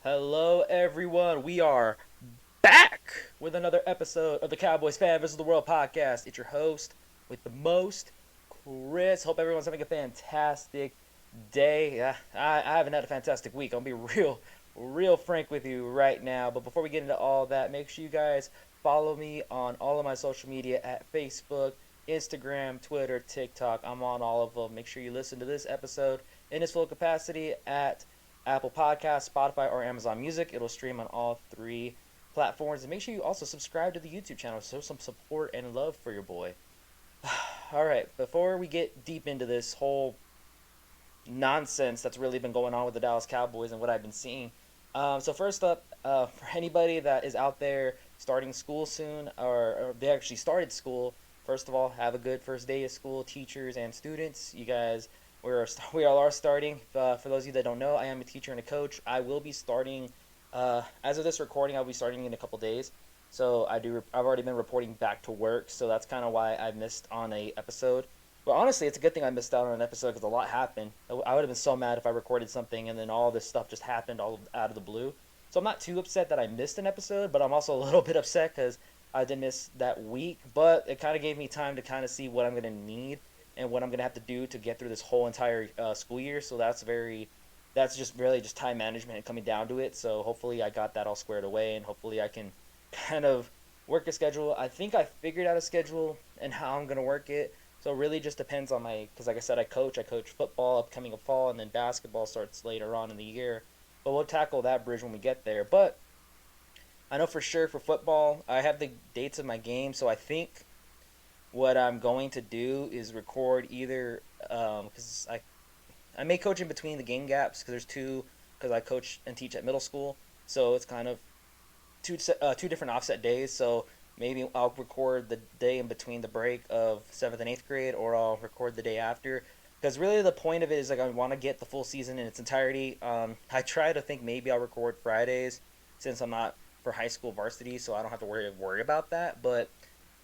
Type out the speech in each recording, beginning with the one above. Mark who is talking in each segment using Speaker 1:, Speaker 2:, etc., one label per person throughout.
Speaker 1: Hello, everyone. We are back with another episode of the Cowboys Fan vs. the World podcast. It's your host with the most, Chris. Hope everyone's having a fantastic day. I haven't had a fantastic week. I'll be real frank with you right now. But before we get into all that, make sure you guys follow me on all of my social media at Facebook, Instagram, Twitter, TikTok. I'm on all of them. Make sure you listen to this episode in its full capacity at Apple Podcasts, Spotify, or Amazon Music. It'll stream on all three platforms. And make sure you also subscribe to the YouTube channel. Show some support and love for your boy. All right, before we get deep into this whole nonsense that's really been going on with the Dallas Cowboys and what I've been seeing. So first up, for anybody that is out there starting school soon, or they actually started school, first of all, have a good first day of school, teachers and students. You guys, we all are starting. For those of you that don't know, I am a teacher and a coach. I will be starting, as of this recording, I'll be starting in a couple days. So I've already been reporting back to work, so that's kind of why I missed on a episode. But honestly, it's a good thing I missed out on an episode because a lot happened. I would have been so mad if I recorded something and then all this stuff just happened all out of the blue. So I'm not too upset that I missed an episode, but I'm also a little bit upset because I did miss that week. But it kind of gave me time to kind of see what I'm going to need and what I'm going to have to do to get through this whole entire school year. So that's just really just time management and coming down to it. So hopefully I got that all squared away and hopefully I can kind of work a schedule. I think I figured out a schedule and how I'm going to work it. So it really just depends on because like I said, I coach football upcoming of fall, and then basketball starts later on in the year. But we'll tackle that bridge when we get there. But I know for sure for football, I have the dates of my game, so I think what I'm going to do is record either because I may coach in between the game gaps because I coach and teach at middle school, so it's kind of two different offset days. So maybe I'll record the day in between the break of 7th and 8th grade, or I'll record the day after. Because really the point of it is like I want to get the full season in its entirety. I try to think maybe I'll record Fridays since I'm not for high school varsity, so I don't have to worry about that. But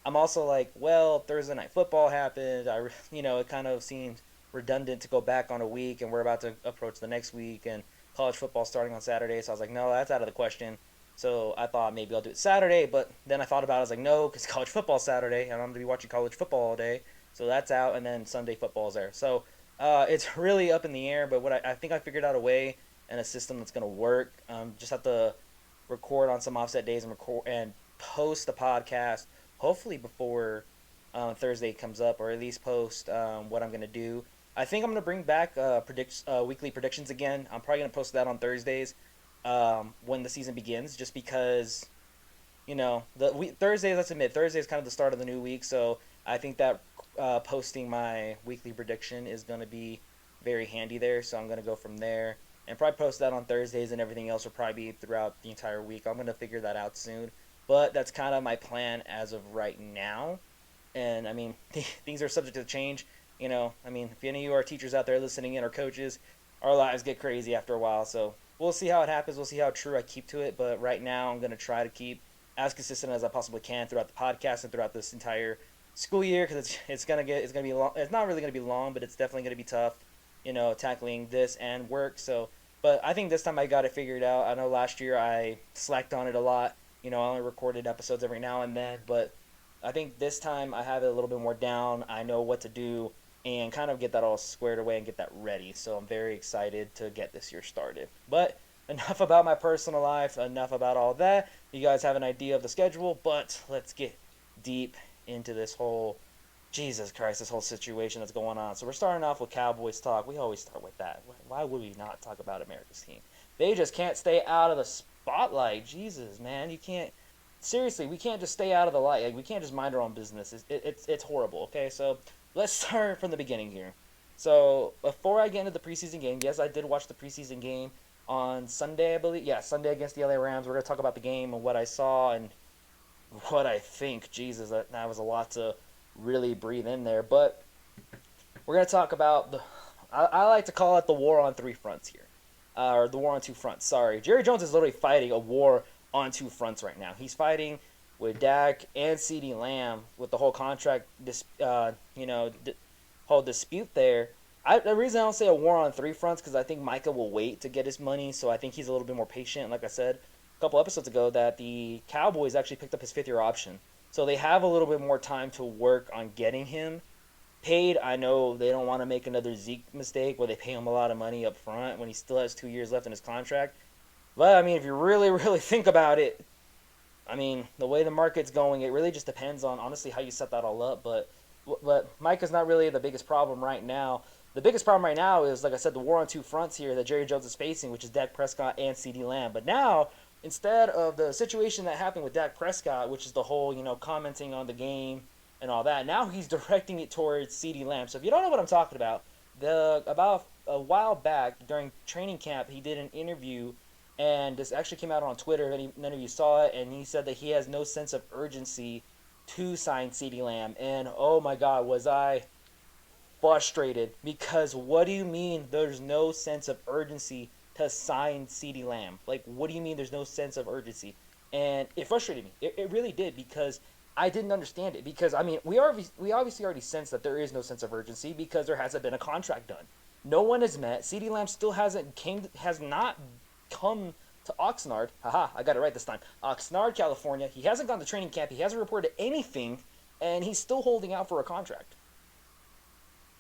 Speaker 1: I'm also like, well, Thursday night football happened. It kind of seems redundant to go back on a week, and we're about to approach the next week, and college football starting on Saturday. So I was like, no, that's out of the question. So I thought maybe I'll do it Saturday, but then I thought about it. I was like, no, because college football's Saturday, and I'm going to be watching college football all day. So that's out, and then Sunday football's there. So it's really up in the air, but I think I figured out a way and a system that's going to work. Just have to record on some offset days and post the podcast, hopefully before Thursday comes up, or at least post what I'm going to do. I think I'm going to bring back weekly predictions again. I'm probably going to post that on Thursdays when the season begins, just because Thursdays. Let's admit Thursday is kind of the start of the new week, so I think that posting my weekly prediction is going to be very handy there. So I'm going to go from there and probably post that on Thursdays, and everything else will probably be throughout the entire week. I'm going to figure that out soon, but that's kind of my plan as of right now. And I mean, things are subject to change. I mean, if any of you are teachers out there listening in or coaches, our lives get crazy after a while. So we'll see how it happens. We'll see how true I keep to it. But right now, I'm going to try to keep as consistent as I possibly can throughout the podcast and throughout this entire school year, because it's gonna be long. It's not really gonna be long, but it's definitely gonna be tough. Tackling this and work. So, but I think this time I got it figured out. I know last year I slacked on it a lot. I only recorded episodes every now and then, but I think this time I have it a little bit more down. I know what to do and kind of get that all squared away and get that ready. So I'm very excited to get this year started. But enough about my personal life, enough about all that. You guys have an idea of the schedule, but let's get deep into this whole, Jesus Christ, this whole situation that's going on. So we're starting off with Cowboys talk. We always start with that. Why would we not talk about America's team? They just can't stay out of the spotlight. Jesus, man, you can't. Seriously, we can't just stay out of the light. Like, we can't just mind our own business. It's horrible. Okay, so let's start from the beginning here. So before I get into the preseason game, yes, I did watch the preseason game on Sunday, I believe. Yeah, Sunday against the LA Rams. We're going to talk about the game and what I saw and what I think. Jesus, that was a lot to really breathe in there. But we're going to talk about I like to call it the war on three fronts here. Or the war on two fronts, sorry. Jerry Jones is literally fighting a war on two fronts right now. He's fighting with Dak and Ceedee Lamb with the whole contract, whole dispute there. The reason I don't say a war on three fronts because I think Micah will wait to get his money, so I think he's a little bit more patient. Like I said a couple episodes ago, that the Cowboys actually picked up his fifth-year option, so they have a little bit more time to work on getting him paid. I know they don't want to make another Zeke mistake where they pay him a lot of money up front when he still has 2 years left in his contract. But I mean, if you really, really think about it, I mean, the way the market's going, it really just depends on honestly how you set that all up. But Micah's not really the biggest problem right now. The biggest problem right now is, like I said, the war on two fronts here that Jerry Jones is facing, which is Dak Prescott and Ceedee Lamb. But now, instead of the situation that happened with Dak Prescott, which is the whole, commenting on the game and all that, now he's directing it towards Ceedee Lamb. So if you don't know what I'm talking about, about a while back during training camp, he did an interview, and this actually came out on Twitter. If none of you saw it, and he said that he has no sense of urgency to sign Ceedee Lamb. And oh my God, was I frustrated, because what do you mean there's no sense of urgency to sign Ceedee Lamb? Like, what do you mean there's no sense of urgency? And it frustrated me. It really did, because I didn't understand it. Because I mean, we obviously already sense that there is no sense of urgency because there hasn't been a contract done. No one has met. Ceedee Lamb still has not come to Oxnard. Haha, I got it right this time. Oxnard, California. He hasn't gone to training camp. He hasn't reported anything, and he's still holding out for a contract.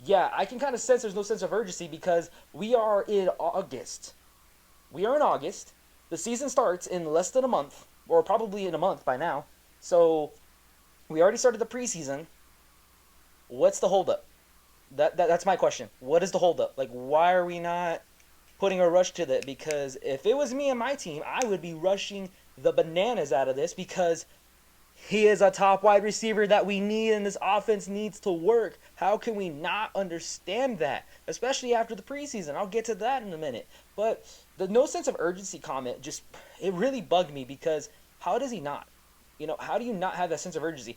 Speaker 1: Yeah, I can kind of sense there's no sense of urgency because we are in August. We are in August. The season starts in less than a month, or probably in a month by now. So we already started the preseason. What's the holdup? That's my question. What is the holdup? Like, why are we not putting a rush to that? Because if it was me and my team, I would be rushing the bananas out of this, because he is a top wide receiver that we need, and this offense needs to work. How can we not understand that? Especially after the preseason. I'll get to that in a minute. But the no sense of urgency comment it really bugged me, because how does he not? How do you not have that sense of urgency?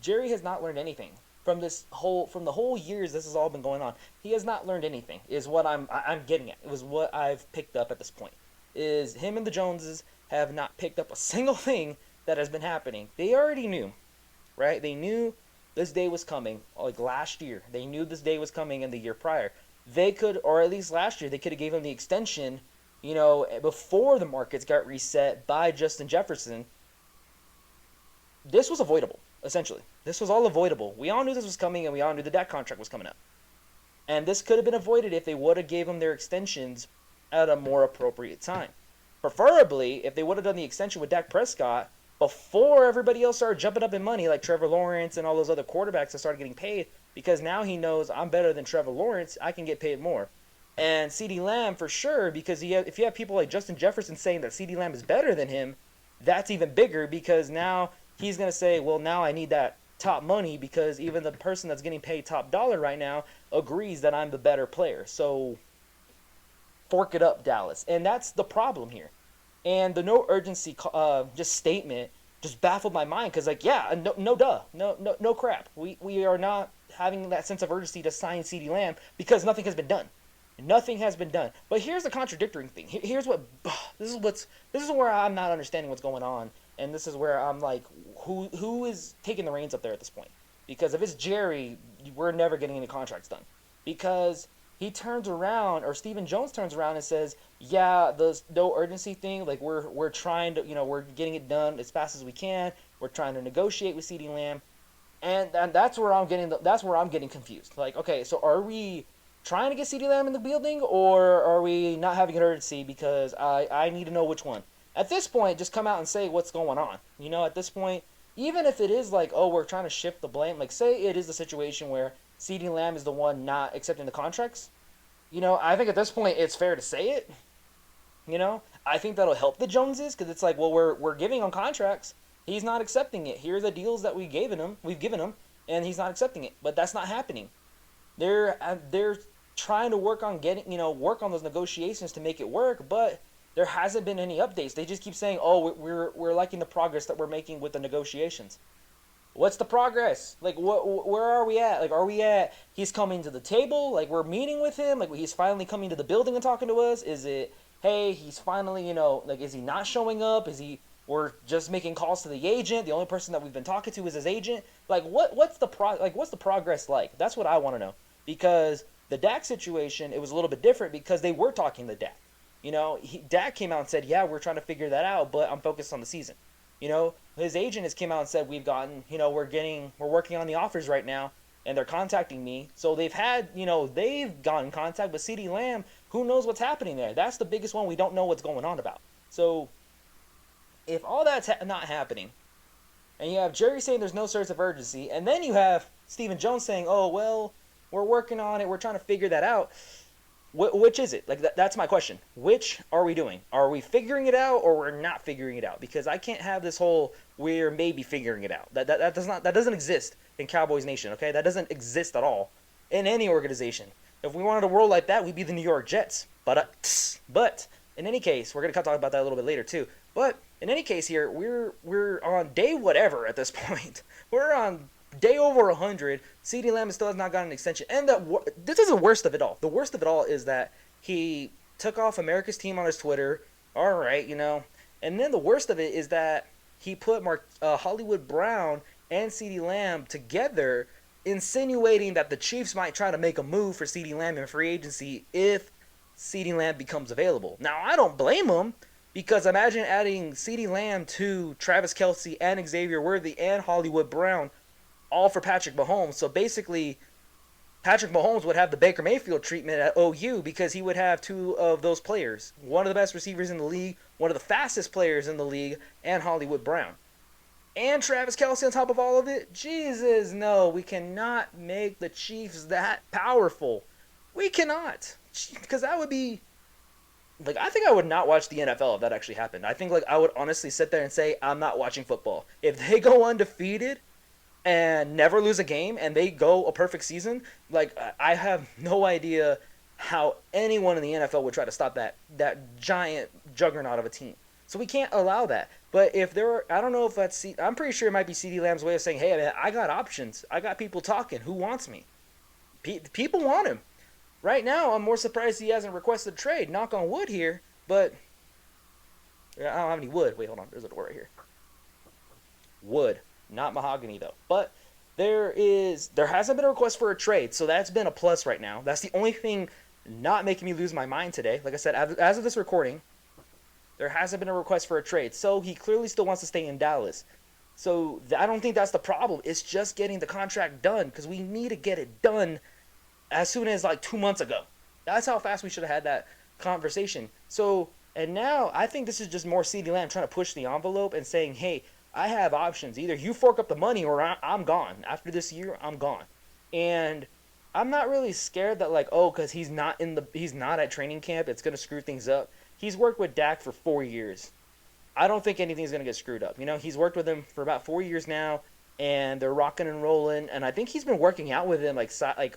Speaker 1: Jerry has not learned anything from the whole years this has all been going on. He has not learned anything, is what I'm getting at. It was what I've picked up at this point. Is him and the Joneses have not picked up a single thing that has been happening. They already knew, right? They knew this day was coming, like last year. They knew this day was coming in the year prior. They could, or at least last year, they could have gave him the extension, before the markets got reset by Justin Jefferson. This was avoidable, essentially. This was all avoidable. We all knew this was coming, and we all knew the Dak contract was coming up. And this could have been avoided if they would have gave him their extensions at a more appropriate time. Preferably, if they would have done the extension with Dak Prescott before everybody else started jumping up in money, like Trevor Lawrence and all those other quarterbacks that started getting paid, because now he knows I'm better than Trevor Lawrence, I can get paid more. And Ceedee Lamb for sure, because if you have people like Justin Jefferson saying that Ceedee Lamb is better than him, that's even bigger, because now he's going to say, well, now I need that top money, because even the person that's getting paid top dollar right now agrees that I'm the better player. So fork it up, Dallas. And that's the problem here. And the no urgency just statement just baffled my mind, because no crap. We are not having that sense of urgency to sign Ceedee Lamb because nothing has been done. Nothing has been done. But here's the contradictory thing. This is where I'm not understanding what's going on, and this is where I'm like, who is taking the reins up there at this point? Because if it's Jerry, we're never getting any contracts done, because he turns around, or Stephen Jones turns around and says, yeah, the no urgency thing, like we're trying to, we're getting it done as fast as we can. We're trying to negotiate with Ceedee Lamb, and that's where I'm getting confused. Like, okay, so are we trying to get Ceedee Lamb in the building, or are we not having an urgency? Because I need to know which one. At this point, just come out and say what's going on. At this point, even if it is like, oh, we're trying to shift the blame, like say it is the situation where Ceedee Lamb is the one not accepting the contracts, I think at this point it's fair to say it. I think that'll help the Joneses, because it's like, well, we're giving him contracts. He's not accepting it. Here are the deals that we've given him, and he's not accepting it. But that's not happening. They're trying to work on work on those negotiations to make it work, but there hasn't been any updates. They just keep saying, oh, we're liking the progress that we're making with the negotiations. What's the progress? Like, where are we at? Like, are we at he's coming to the table? Like, we're meeting with him? Like, he's finally coming to the building and talking to us? Is it, hey, he's finally, like, is he not showing up? We're just making calls to the agent? The only person that we've been talking to is his agent? Like, what's the progress like? That's what I want to know. because the Dak situation, it was a little bit different because they were talking to Dak. Dak came out and said, yeah, we're trying to figure that out, but I'm focused on the season. His agent has came out and said, we're working on the offers right now, and they're contacting me. So they've gotten contact, but CeeDee Lamb, who knows what's happening there? That's the biggest one we don't know what's going on about. So if all that's not happening, and you have Jerry saying there's no sense of urgency, and then you have Stephen Jones saying, oh, well, we're working on it, we're trying to figure that out. Which is it? Like that's my question. Which are we doing? Are we figuring it out or we're not figuring it out? Because I can't have this whole we're maybe figuring it out. That doesn't exist in Cowboys Nation. Okay, that doesn't exist at all in any organization. If we wanted a world like that, we'd be the New York Jets. But in any case, we're gonna talk about that a little bit later too. But in any case, here we're on day whatever at this point. We're on day over 100. CeeDee Lamb still has not gotten an extension. And this is the worst of it all. The worst of it all is that he took off America's team on his Twitter. All right, And then the worst of it is that he put Hollywood Brown and CeeDee Lamb together, insinuating that the Chiefs might try to make a move for CeeDee Lamb in free agency if CeeDee Lamb becomes available. Now, I don't blame him, because imagine adding CeeDee Lamb to Travis Kelce and Xavier Worthy and Hollywood Brown, all for Patrick Mahomes. So basically, Patrick Mahomes would have the Baker Mayfield treatment at OU because he would have two of those players. One of the best receivers in the league, one of the fastest players in the league, and Hollywood Brown. And Travis Kelce on top of all of it? Jesus, no. We cannot make the Chiefs that powerful. We cannot. Because that would be... I think I would not watch the NFL if that actually happened. I think, I would honestly sit there and say, I'm not watching football. If they go undefeated and never lose a game, and they go a perfect season, I have no idea how anyone in the NFL would try to stop that giant juggernaut of a team. So we can't allow that. But if I don't know if that's, I'm pretty sure it might be CeeDee Lamb's way of saying, hey, man, I got options. I got people talking. Who wants me? People want him. Right now, I'm more surprised he hasn't requested a trade. Knock on wood here, but I don't have any wood. Wait, hold on. There's a door right here. Wood. Not mahogany, though. But there hasn't been a request for a trade, so that's been a plus right now. That's the only thing not making me lose my mind today. Like I said, as of this recording, there hasn't been a request for a trade. So he clearly still wants to stay in Dallas. So I don't think that's the problem. It's just getting the contract done, because we need to get it done as soon as 2 months ago. That's how fast we should have had that conversation. So, and now I think this is just more CeeDee Lamb trying to push the envelope and saying, hey, I have options. Either you fork up the money or I'm gone. After this year, I'm gone. And I'm not really scared that because he's not at training camp, it's going to screw things up. He's worked with Dak for 4 years. I don't think anything's going to get screwed up. He's worked with him for about 4 years now, and they're rocking and rolling. And I think he's been working out with him side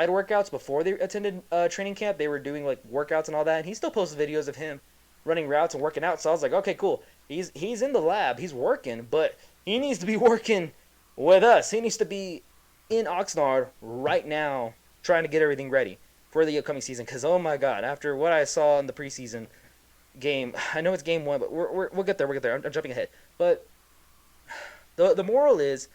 Speaker 1: workouts before they attended training camp. They were doing workouts and all that, and he still posts videos of him running routes and working out. So I was like, okay, cool. He's in the lab. He's working, but he needs to be working with us. He needs to be in Oxnard right now trying to get everything ready for the upcoming season. Because, oh, my God, after what I saw in the preseason game, I know it's game one, but we'll get there. We'll get there. I'm jumping ahead. But the moral is,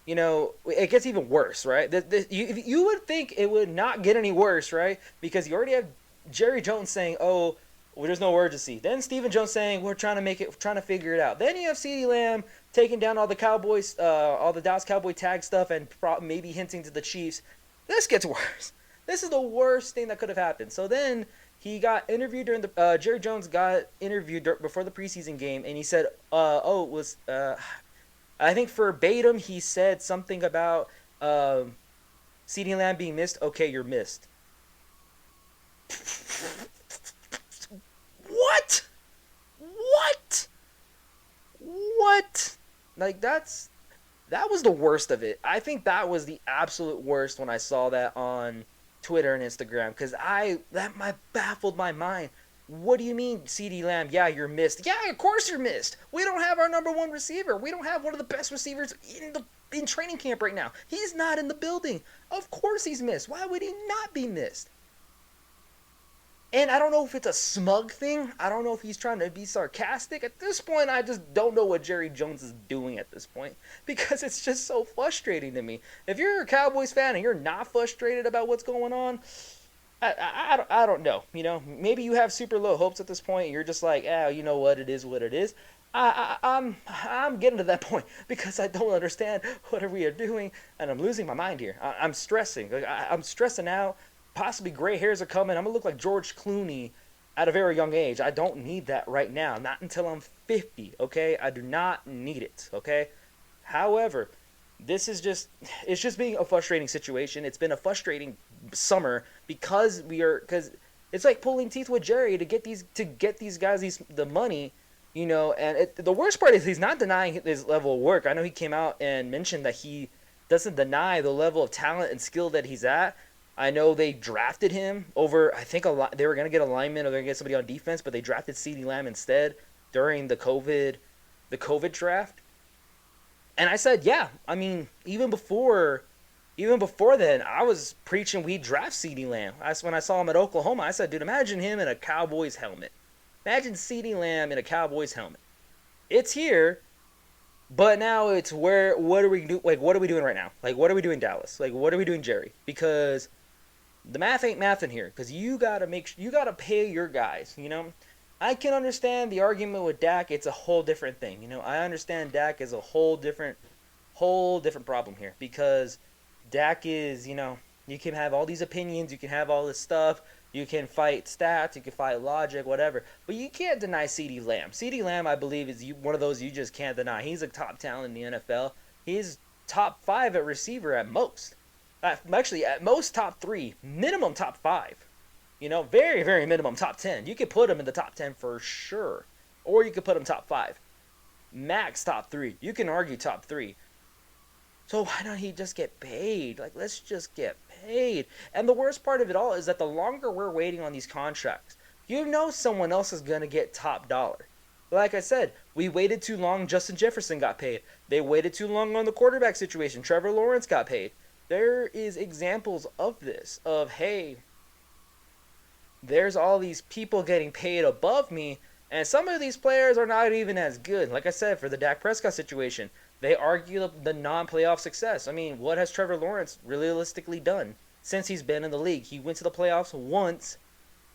Speaker 1: it gets even worse, right? You would think it would not get any worse, right? Because you already have Jerry Jones saying, oh, well, there's no urgency. Then Stephen Jones saying we're trying to figure it out. Then you have CeeDee Lamb taking down all the Cowboys, all the Dallas Cowboy tag stuff, and maybe hinting to the Chiefs. This gets worse. This is the worst thing that could have happened. So then he got interviewed during the Jerry Jones got interviewed before the preseason game, and he said, I think verbatim he said something about CeeDee Lamb being missed. Okay, you're missed. What? That was the worst of it. I think that was the absolute worst when I saw that on Twitter and Instagram, because that baffled my mind. What do you mean, CeeDee Lamb? Yeah, you're missed. Yeah, of course you're missed. We don't have our number one receiver. We don't have one of the best receivers in training camp right now. He's not in the building. Of course he's missed. Why would he not be missed? And I don't know if it's a smug thing. I don't know if he's trying to be sarcastic. At this point, I just don't know what Jerry Jones is doing at this point because it's just so frustrating to me. If you're a Cowboys fan and you're not frustrated about what's going on, I don't know. You know, maybe you have super low hopes at this point. And you're just like, you know what? It is what it is. I'm getting to that point because I don't understand what we are doing, and I'm losing my mind here. I'm stressing. Like, I'm stressing out. Possibly gray hairs are coming. I'm gonna look like George Clooney at a very young age. I don't need that right now. Not until I'm 50. Okay, I do not need it. Okay. However, this is it's just being a frustrating situation. It's been a frustrating summer because it's like pulling teeth with Jerry to get these guys the money, you know. And the worst part is he's not denying his level of work. I know he came out and mentioned that he doesn't deny the level of talent and skill that he's at. I know they drafted him over. I think they were gonna get a lineman or they're gonna get somebody on defense, but they drafted Ceedee Lamb instead during the COVID draft. And I said, yeah. I mean, even before then, I was preaching we draft Ceedee Lamb. When I saw him at Oklahoma, I said, dude, imagine him in a Cowboys helmet. Imagine Ceedee Lamb in a Cowboys helmet. It's here, but now it's where. What are we do? Like, what are we doing right now? Like, what are we doing, Dallas? Like, what are we doing, Jerry? Because the math ain't mathing here. Because you gotta pay your guys. You know, I can understand the argument with Dak. It's a whole different thing. You know, I understand Dak is a whole different problem here because Dak is, you know, you can have all these opinions, you can have all this stuff, you can fight stats, you can fight logic, whatever, but you can't deny Ceedee Lamb. Ceedee Lamb, I believe, is one of those you just can't deny. He's a top talent in the NFL. He's top 5 at receiver at most. Actually, at most top 3, minimum top 5. You know, very, very minimum top 10. You could put him in the top 10 for sure, or you could put him top 5. Max top 3. You can argue top 3. So why don't he just get paid? Like, let's just get paid. And the worst part of it all is that the longer we're waiting on these contracts, you know someone else is going to get top dollar. Like I said, we waited too long. Justin Jefferson got paid. They waited too long on the quarterback situation. Trevor Lawrence got paid. There is examples of this, of, hey, there's all these people getting paid above me, and some of these players are not even as good. Like I said, for the Dak Prescott situation, they argue the non-playoff success. I mean, what has Trevor Lawrence realistically done since he's been in the league? He went to the playoffs once,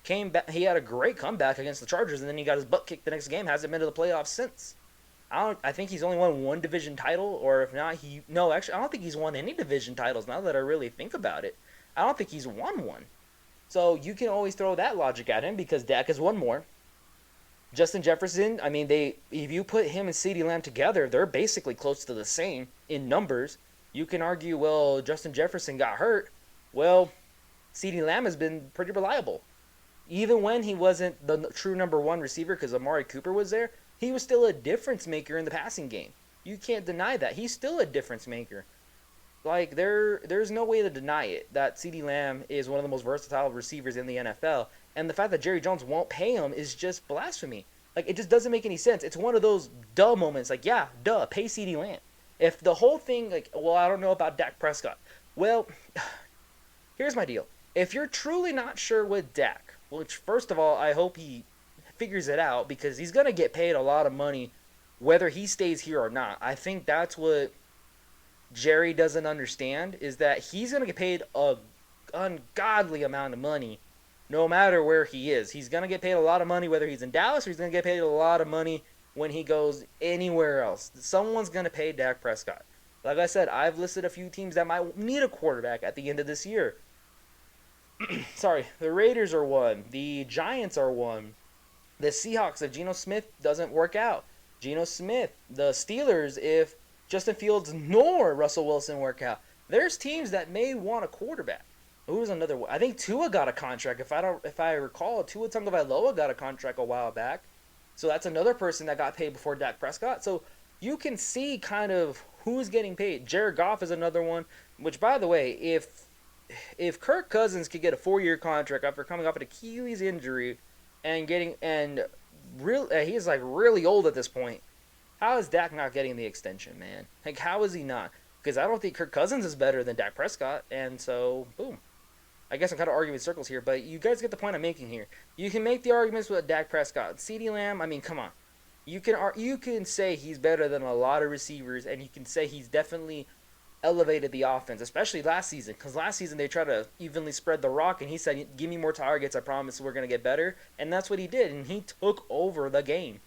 Speaker 1: came back. He had a great comeback against the Chargers, and then he got his butt kicked the next game. Hasn't been to the playoffs since. I think he's only won one division title, or if not, I don't think he's won any division titles. Now that I really think about it, I don't think he's won one. So you can always throw that logic at him because Dak has won more. Justin Jefferson, I mean, if you put him and Ceedee Lamb together, they're basically close to the same in numbers. You can argue, well, Justin Jefferson got hurt. Well, Ceedee Lamb has been pretty reliable. Even when he wasn't the true number 1 receiver because Amari Cooper was there, he was still a difference maker in the passing game. You can't deny that. He's still a difference maker. Like, there's no way to deny it that Ceedee Lamb is one of the most versatile receivers in the NFL. And the fact that Jerry Jones won't pay him is just blasphemy. Like, it just doesn't make any sense. It's one of those duh moments. Like, yeah, duh, pay Ceedee Lamb. If the whole thing, like, well, I don't know about Dak Prescott. Well, here's my deal. If you're truly not sure with Dak, which, first of all, I hope he figures it out because he's going to get paid a lot of money whether he stays here or not. I think that's what Jerry doesn't understand, is that he's going to get paid a ungodly amount of money no matter where he is. He's going to get paid a lot of money whether he's in Dallas or he's going to get paid a lot of money when he goes anywhere else. Someone's going to pay Dak Prescott. Like I said, I've listed a few teams that might need a quarterback at the end of this year. Sorry, the Raiders are one. The Giants are one. The Seahawks, if Geno Smith doesn't work out. Geno Smith. The Steelers, if Justin Fields nor Russell Wilson work out. There's teams that may want a quarterback. Who's another one? I think Tua got a contract. If I recall, Tua Tagovailoa got a contract a while back. So that's another person that got paid before Dak Prescott. So you can see kind of who's getting paid. Jared Goff is another one. Which, by the way, if Kirk Cousins could get a 4-year contract after coming off an Achilles injury and he's like really old at this point, how is Dak not getting the extension, man? Like, how is he not? Because I don't think Kirk Cousins is better than Dak Prescott, and so, boom. I guess I'm kind of arguing in circles here, but you guys get the point I'm making here. You can make the arguments with Dak Prescott, Ceedee Lamb. I mean, come on. You can say he's better than a lot of receivers, and you can say he's definitely elevated the offense, especially last season. Because last season they tried to evenly spread the rock, and he said, "Give me more targets. I promise we're gonna get better." And that's what he did, and he took over the game.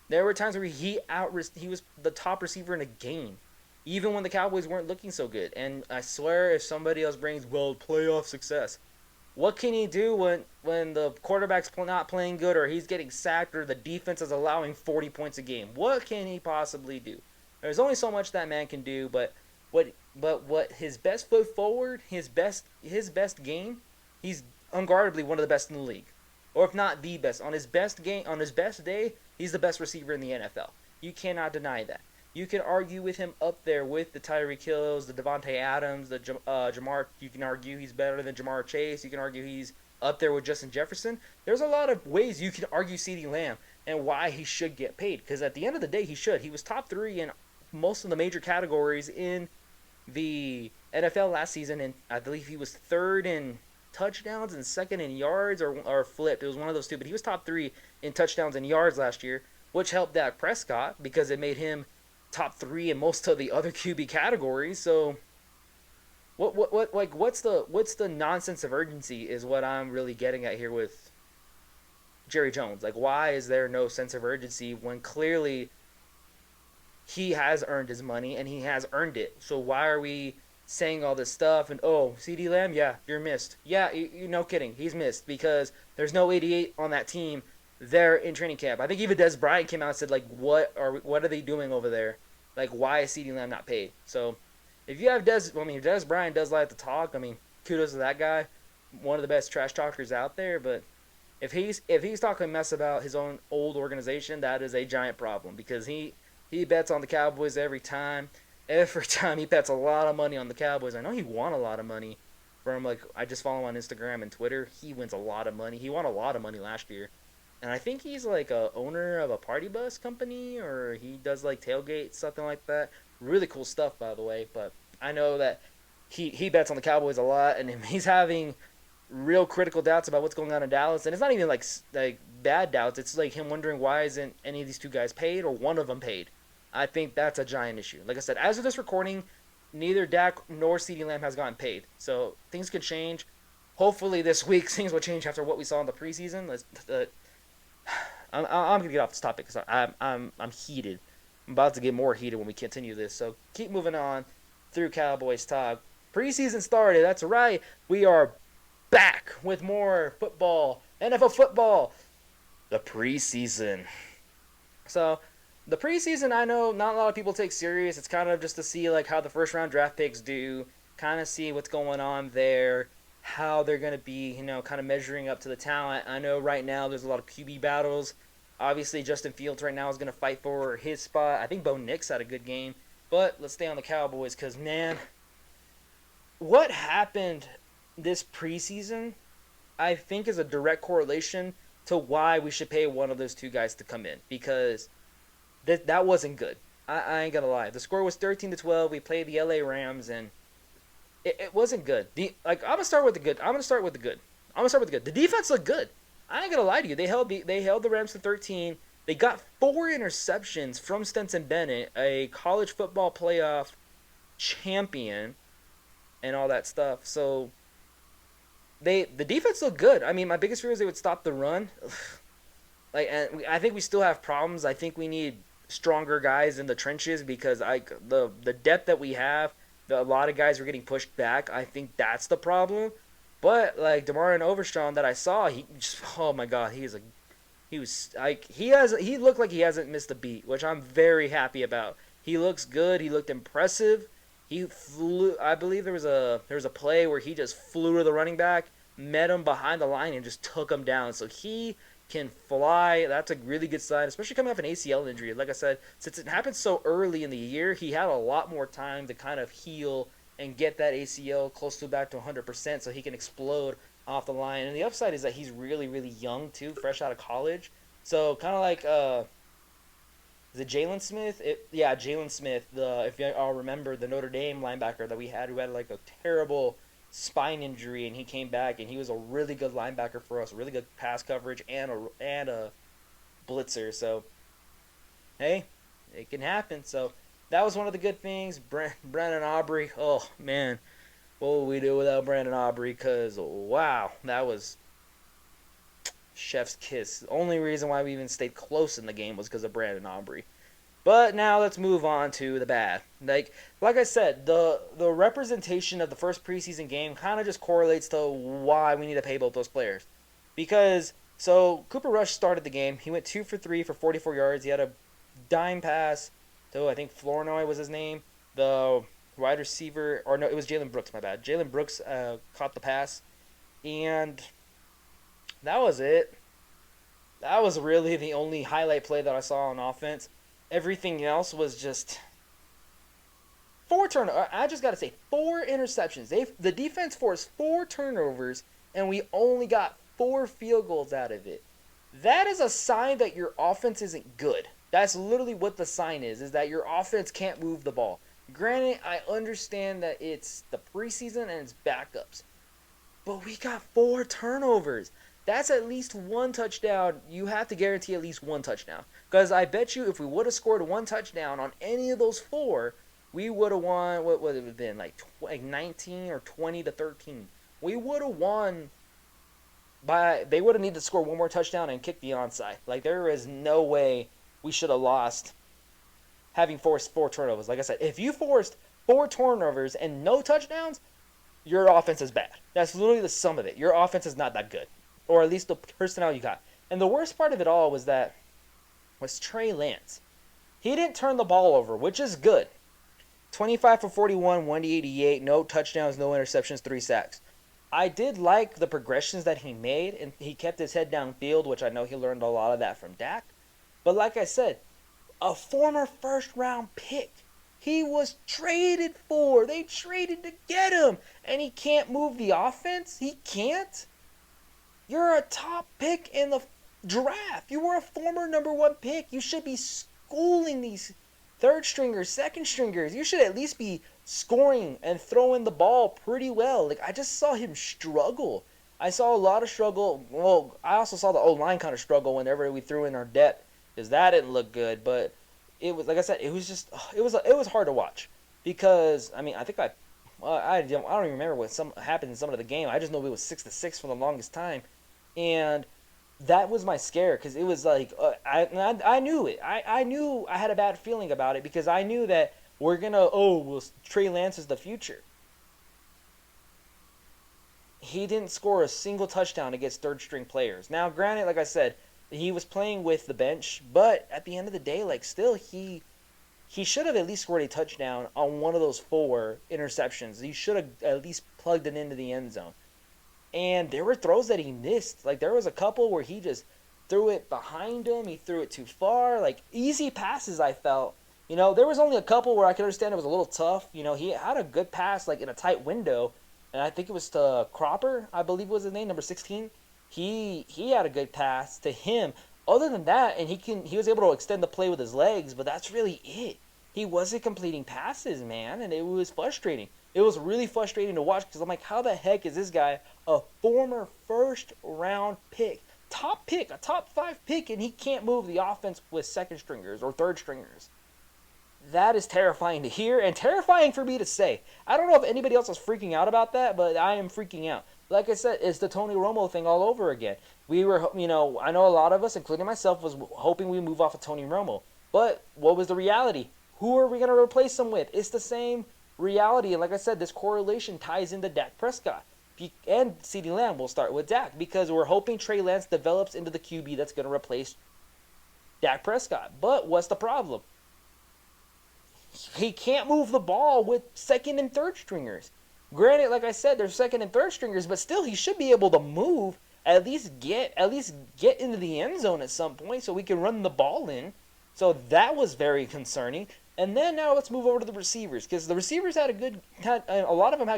Speaker 1: There were times where he was the top receiver in a game, even when the Cowboys weren't looking so good. And I swear, if somebody else brings playoff success, what can he do when the quarterback's not playing good, or he's getting sacked, or the defense is allowing 40 points a game? What can he possibly do? There's only so much that man can do, but what his best foot forward, his best game, he's unguardably one of the best in the league, or if not the best. On his best game, on his best day, he's the best receiver in the NFL. You cannot deny that. You can argue with him up there with the Tyreek Hills, the Devontae Adams, the Jamar. You can argue he's better than Jamar Chase. You can argue he's up there with Justin Jefferson. There's a lot of ways you can argue CeeDee Lamb and why he should get paid. Because at the end of the day, he should. He was top 3 in most of the major categories in the NFL last season, and I believe he was 3rd in touchdowns and 2nd in yards, or flipped. It was one of those two, but he was top 3 in touchdowns and yards last year, which helped Dak Prescott because it made him top 3 in most of the other QB categories. So what's the nonsense of urgency is what I'm really getting at here with Jerry Jones. Like, why is there no sense of urgency when clearly he has earned his money and he has earned it? So why are we saying all this stuff? And CeeDee Lamb, yeah, you're missed. Yeah, you no kidding, he's missed because there's no 88 on that team there in training camp. I think even Des Bryant came out and said, like, what are they doing over there? Like, why is CeeDee Lamb not paid? So if you have if Des Bryant does like to talk, I mean, kudos to that guy, one of the best trash talkers out there. But if he's talking mess about his own old organization, that is a giant problem because he bets on the Cowboys every time. Every time he bets a lot of money on the Cowboys. I know he won a lot of money from, like, I just follow him on Instagram and Twitter. He wins a lot of money. He won a lot of money last year. And I think he's like a owner of a party bus company, or he does like tailgate, something like that. Really cool stuff, by the way. But I know that he bets on the Cowboys a lot, and he's having real critical doubts about what's going on in Dallas. And it's not even like bad doubts. It's like him wondering why isn't any of these two guys paid, or one of them paid. I think that's a giant issue. Like I said, as of this recording, neither Dak nor CeeDee Lamb has gotten paid. So things could change. Hopefully this week things will change after what we saw in the preseason. I'm gonna get off this topic because I'm heated. I'm about to get more heated when we continue this. So keep moving on through Cowboys talk. Preseason started. That's right. We are back with more football, NFL football. The preseason. So the preseason, I know not a lot of people take serious. It's kind of just to see like how the first round draft picks do, kind of see what's going on there, how they're going to be, kind of measuring up to the talent. I know right now there's a lot of QB battles. Obviously, Justin Fields right now is going to fight for his spot. I think Bo Nix had a good game. But let's stay on the Cowboys because, man, what happened this preseason, I think, is a direct correlation to why we should pay one of those two guys to come in. Because that wasn't good. I ain't going to lie. The score was 13-12. We played the LA Rams, and it wasn't good. I'm gonna start with the good. The defense looked good. I ain't gonna lie to you. They held the Rams to 13. They got 4 interceptions from Stetson Bennett, a college football playoff champion, and all that stuff. So the defense looked good. I mean, my biggest fear is they would stop the run. And I think we still have problems. I think we need stronger guys in the trenches because the depth that we have. A lot of guys were getting pushed back. I think that's the problem. But like DeMar and Overshawn that I saw, oh my God, he looked like he hasn't missed a beat, which I'm very happy about. He looks good. He looked impressive. He flew. I believe there was a play where he just flew to the running back, met him behind the line, and just took him down. So he can fly. That's a really good sign, especially coming off an ACL injury. Like I said, since it happened so early in the year, he had a lot more time to kind of heal and get that ACL close to back to 100% so he can explode off the line. And the upside is that he's really, really young too, fresh out of college. So kind of like, is it Jalen Smith? Jalen Smith. If you all remember the Notre Dame linebacker that we had, who had like a terrible spine injury, and he came back, and he was a really good linebacker for us, really good pass coverage, and a blitzer. So hey, it can happen. So that was one of the good things. Brandon Aubrey, oh man, what would we do without Brandon Aubrey? Because wow, that was chef's kiss. The only reason why we even stayed close in the game was because of Brandon Aubrey. But now let's move on to the bad. Like I said, the representation of the first preseason game kind of just correlates to why we need to pay both those players. Because so Cooper Rush started the game. He went 2 for 3 for 44 yards. He had a dime pass to, I think, Flournoy was his name, the wide receiver, or no, it was Jalen Brooks. My bad. Jalen Brooks caught the pass, and that was it. That was really the only highlight play that I saw on offense. Everything else was just 4 turnovers. I just got to say, 4 interceptions. The defense forced 4 turnovers, and we only got 4 field goals out of it. That is a sign that your offense isn't good. That's literally what the sign is that your offense can't move the ball. Granted, I understand that it's the preseason and it's backups, but we got 4 turnovers. That's at least 1 touchdown. You have to guarantee at least 1 touchdown. Because I bet you if we would have scored 1 touchdown on any of those 4, we would have won, what would it have been, like 19 or 20 to 13. We would have won by, they would have needed to score 1 more touchdown and kick the onside. Like, there is no way we should have lost having forced 4 turnovers. Like I said, if you forced 4 turnovers and no touchdowns, your offense is bad. That's literally the sum of it. Your offense is not that good. Or at least the personnel you got. And the worst part of it all was Trey Lance. He didn't turn the ball over, which is good. 25 for 41, 188, no touchdowns, no interceptions, 3 sacks. I did like the progressions that he made, and he kept his head downfield, which I know he learned a lot of that from Dak. But like I said, a former first-round pick. He was traded for. They traded to get him. And he can't move the offense? He can't? You're a top pick in the draft. You were a former number 1 pick. You should be schooling these third stringers, second stringers. You should at least be scoring and throwing the ball pretty well. Like, I just saw him struggle. I saw a lot of struggle. Well, I also saw the O-line kind of struggle whenever we threw in our depth, because that didn't look good. But it was, like I said, it was just it was hard to watch, because I mean, I think I don't even remember what happened in some of the game. I just know it was 6-6 for the longest time, and that was my scare, because it was like I knew it. I knew I had a bad feeling about it, because I knew that we're gonna Trey Lance is the future. He didn't score a single touchdown against third string players. Now, granted, like I said, he was playing with the bench, but at the end of the day, like, still he should have at least scored a touchdown on one of those 4 interceptions. He should have at least plugged it into the end zone. And there were throws that he missed. Like, there was a couple where he just threw it behind him. He threw it too far. Like, easy passes, I felt. You know, there was only a couple where I could understand it was a little tough. You know, he had a good pass, like, in a tight window. And I think it was to Cropper, I believe was his name, number 16. He had a good pass to him. Other than that, and he was able to extend the play with his legs, but that's really it. He wasn't completing passes, man, and it was frustrating. It was really frustrating to watch, because I'm like, how the heck is this guy a former first-round pick, a top 5 pick, and he can't move the offense with second stringers or third stringers? That is terrifying to hear and terrifying for me to say. I don't know if anybody else is freaking out about that, but I am freaking out. Like I said, it's the Tony Romo thing all over again. We were, I know a lot of us, including myself, was hoping we move off of Tony Romo. But what was the reality? Who are we going to replace him with? It's the same reality. And like I said, this correlation ties into Dak Prescott. And Ceedee Lamb will start with Dak, because we're hoping Trey Lance develops into the QB that's going to replace Dak Prescott. But what's the problem? He can't move the ball with second and third stringers. Granted, like I said, there's second and third stringers, but still he should be able to move, at least get into the end zone at some point so we can run the ball in. So that was very concerning. And then now let's move over to the receivers, because the receivers had a lot of them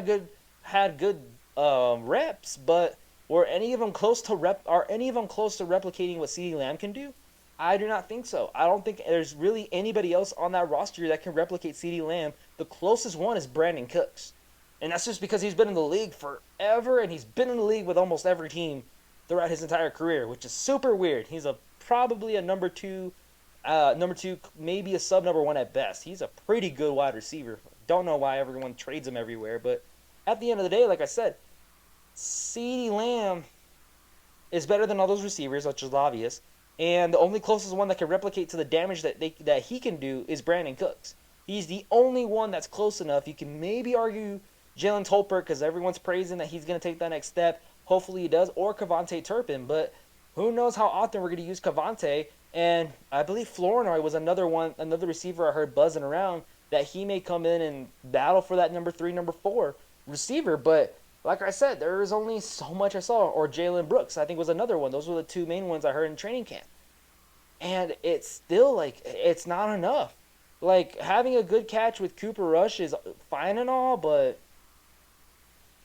Speaker 1: had good reps, but are any of them close to replicating what CeeDee Lamb can do? I do not think so. I don't think there's really anybody else on that roster that can replicate CeeDee Lamb. The closest one is Brandon Cooks. And that's just because he's been in the league forever, and he's been in the league with almost every team throughout his entire career, which is super weird. He's probably a number two, maybe a sub number one at best. He's a pretty good wide receiver. Don't know why everyone trades him everywhere, but at the end of the day, like I said, CeeDee Lamb is better than all those receivers, which is obvious. And the only closest one that can replicate to the damage that he can do is Brandon Cooks. He's the only one that's close enough. You can maybe argue Jalen Tolbert because everyone's praising that he's going to take that next step. Hopefully he does, or Kavontae Turpin. But who knows how often we're going to use Kavontae. And I believe Flournoy was another receiver I heard buzzing around that he may come in and battle for that number 3, number 4 receiver. But like I said, there is only so much I saw. Or Jalen Brooks, I think, was another one. Those were the two main ones I heard in training camp. And it's still, like, it's not enough. Like, having a good catch with Cooper Rush is fine and all, but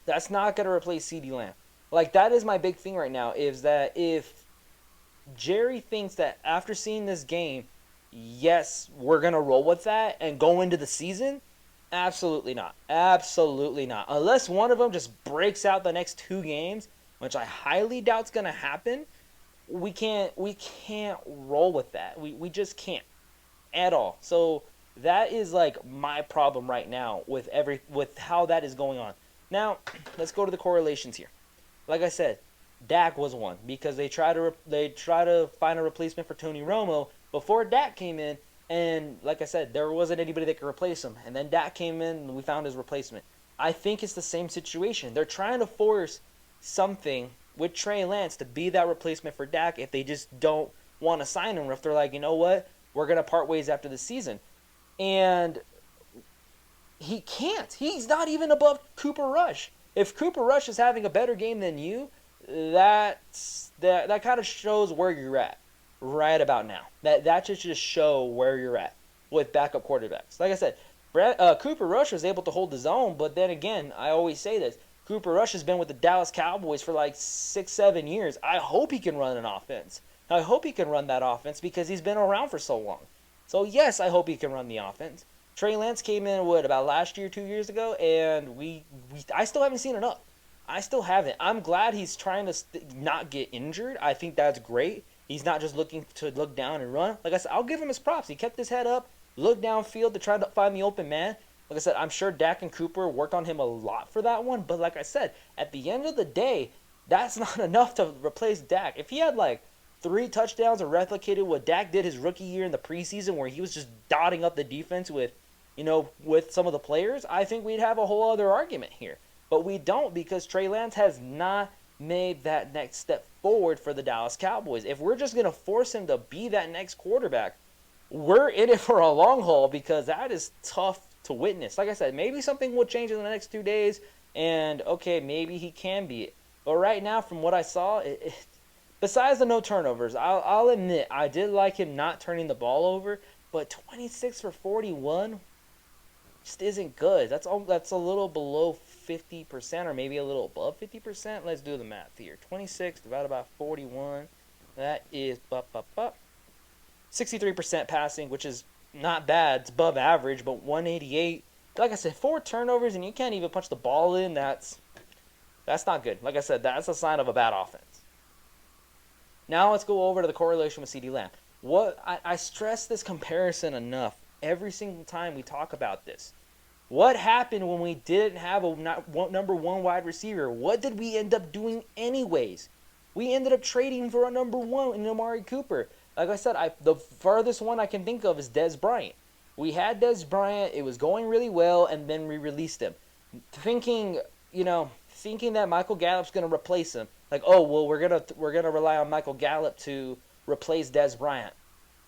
Speaker 1: that's not going to replace CeeDee Lamb. Like, that is my big thing right now, is that if Jerry thinks that after seeing this game, yes, we're going to roll with that and go into the season, absolutely not. Absolutely not. Unless one of them just breaks out the next 2 games, which I highly doubt is going to happen, we can't roll with that. We just can't at all. So that is like my problem right now with how that is going on. Now, let's go to the correlations here. Like I said, Dak was one because they try to find a replacement for Tony Romo before Dak came in, and like I said, there wasn't anybody that could replace him. And then Dak came in, and we found his replacement. I think it's the same situation. They're trying to force something with Trey Lance to be that replacement for Dak if they just don't want to sign him, or if they're like, you know what, we're going to part ways after the season. And he can't. He's not even above Cooper Rush. If Cooper Rush is having a better game than you, that kind of shows where you're at right about now. That should just show where you're at with backup quarterbacks. Like I said, Cooper Rush was able to hold his own, but then again, I always say this, Cooper Rush has been with the Dallas Cowboys for like 6-7 years. I hope he can run an offense. I hope he can run that offense because he's been around for so long. So yes, I hope he can run the offense. Trey Lance came in, about last year, 2 years ago, and I still haven't seen enough. I still haven't. I'm glad he's trying to not get injured. I think that's great. He's not just looking to look down and run. Like I said, I'll give him his props. He kept his head up, looked downfield to try to find the open man. Like I said, I'm sure Dak and Cooper worked on him a lot for that one. But like I said, at the end of the day, that's not enough to replace Dak. If he had like 3 touchdowns and replicated what Dak did his rookie year in the preseason, where he was just dotting up the defense with some of the players, I think we'd have a whole other argument here. But we don't, because Trey Lance has not made that next step forward for the Dallas Cowboys. If we're just going to force him to be that next quarterback, we're in it for a long haul, because that is tough to witness. Like I said, maybe something will change in the next 2 days, and okay, maybe he can be it. But right now, from what I saw, besides the no turnovers, I'll admit I did like him not turning the ball over, but 26 for 41 just isn't good. That's a little below 50%, or maybe a little above 50%. Let's do the math here. 26 divided by 41, that is 63% passing, which is not bad. It's above average, but 188. Like I said, 4 turnovers and you can't even punch the ball in. That's not good. Like I said, that's a sign of a bad offense. Now let's go over to the correlation with CeeDee Lamb. I stress this comparison enough every single time we talk about this. What happened when we didn't have a number 1 wide receiver? What did we end up doing anyways? We ended up trading for a number 1 in Amari Cooper. Like I said, the farthest one I can think of is Dez Bryant. We had Dez Bryant. It was going really well, and then we released him. Thinking that Michael Gallup's going to replace him. Like, oh, well, we're gonna rely on Michael Gallup to replace Dez Bryant.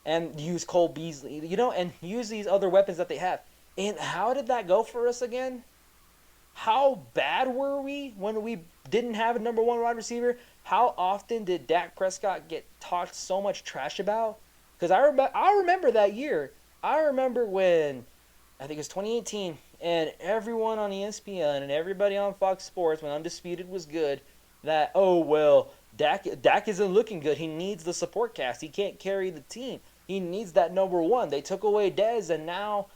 Speaker 1: And use Cole Beasley, and use these other weapons that they have. And how did that go for us again? How bad were we when we didn't have a number 1 wide receiver? How often did Dak Prescott get talked so much trash about? Because I remember that year. I remember when, I think it was 2018, and everyone on ESPN and everybody on Fox Sports, when Undisputed was good, that, oh, well, Dak isn't looking good. He needs the support cast. He can't carry the team. He needs that number 1. They took away Dez, and now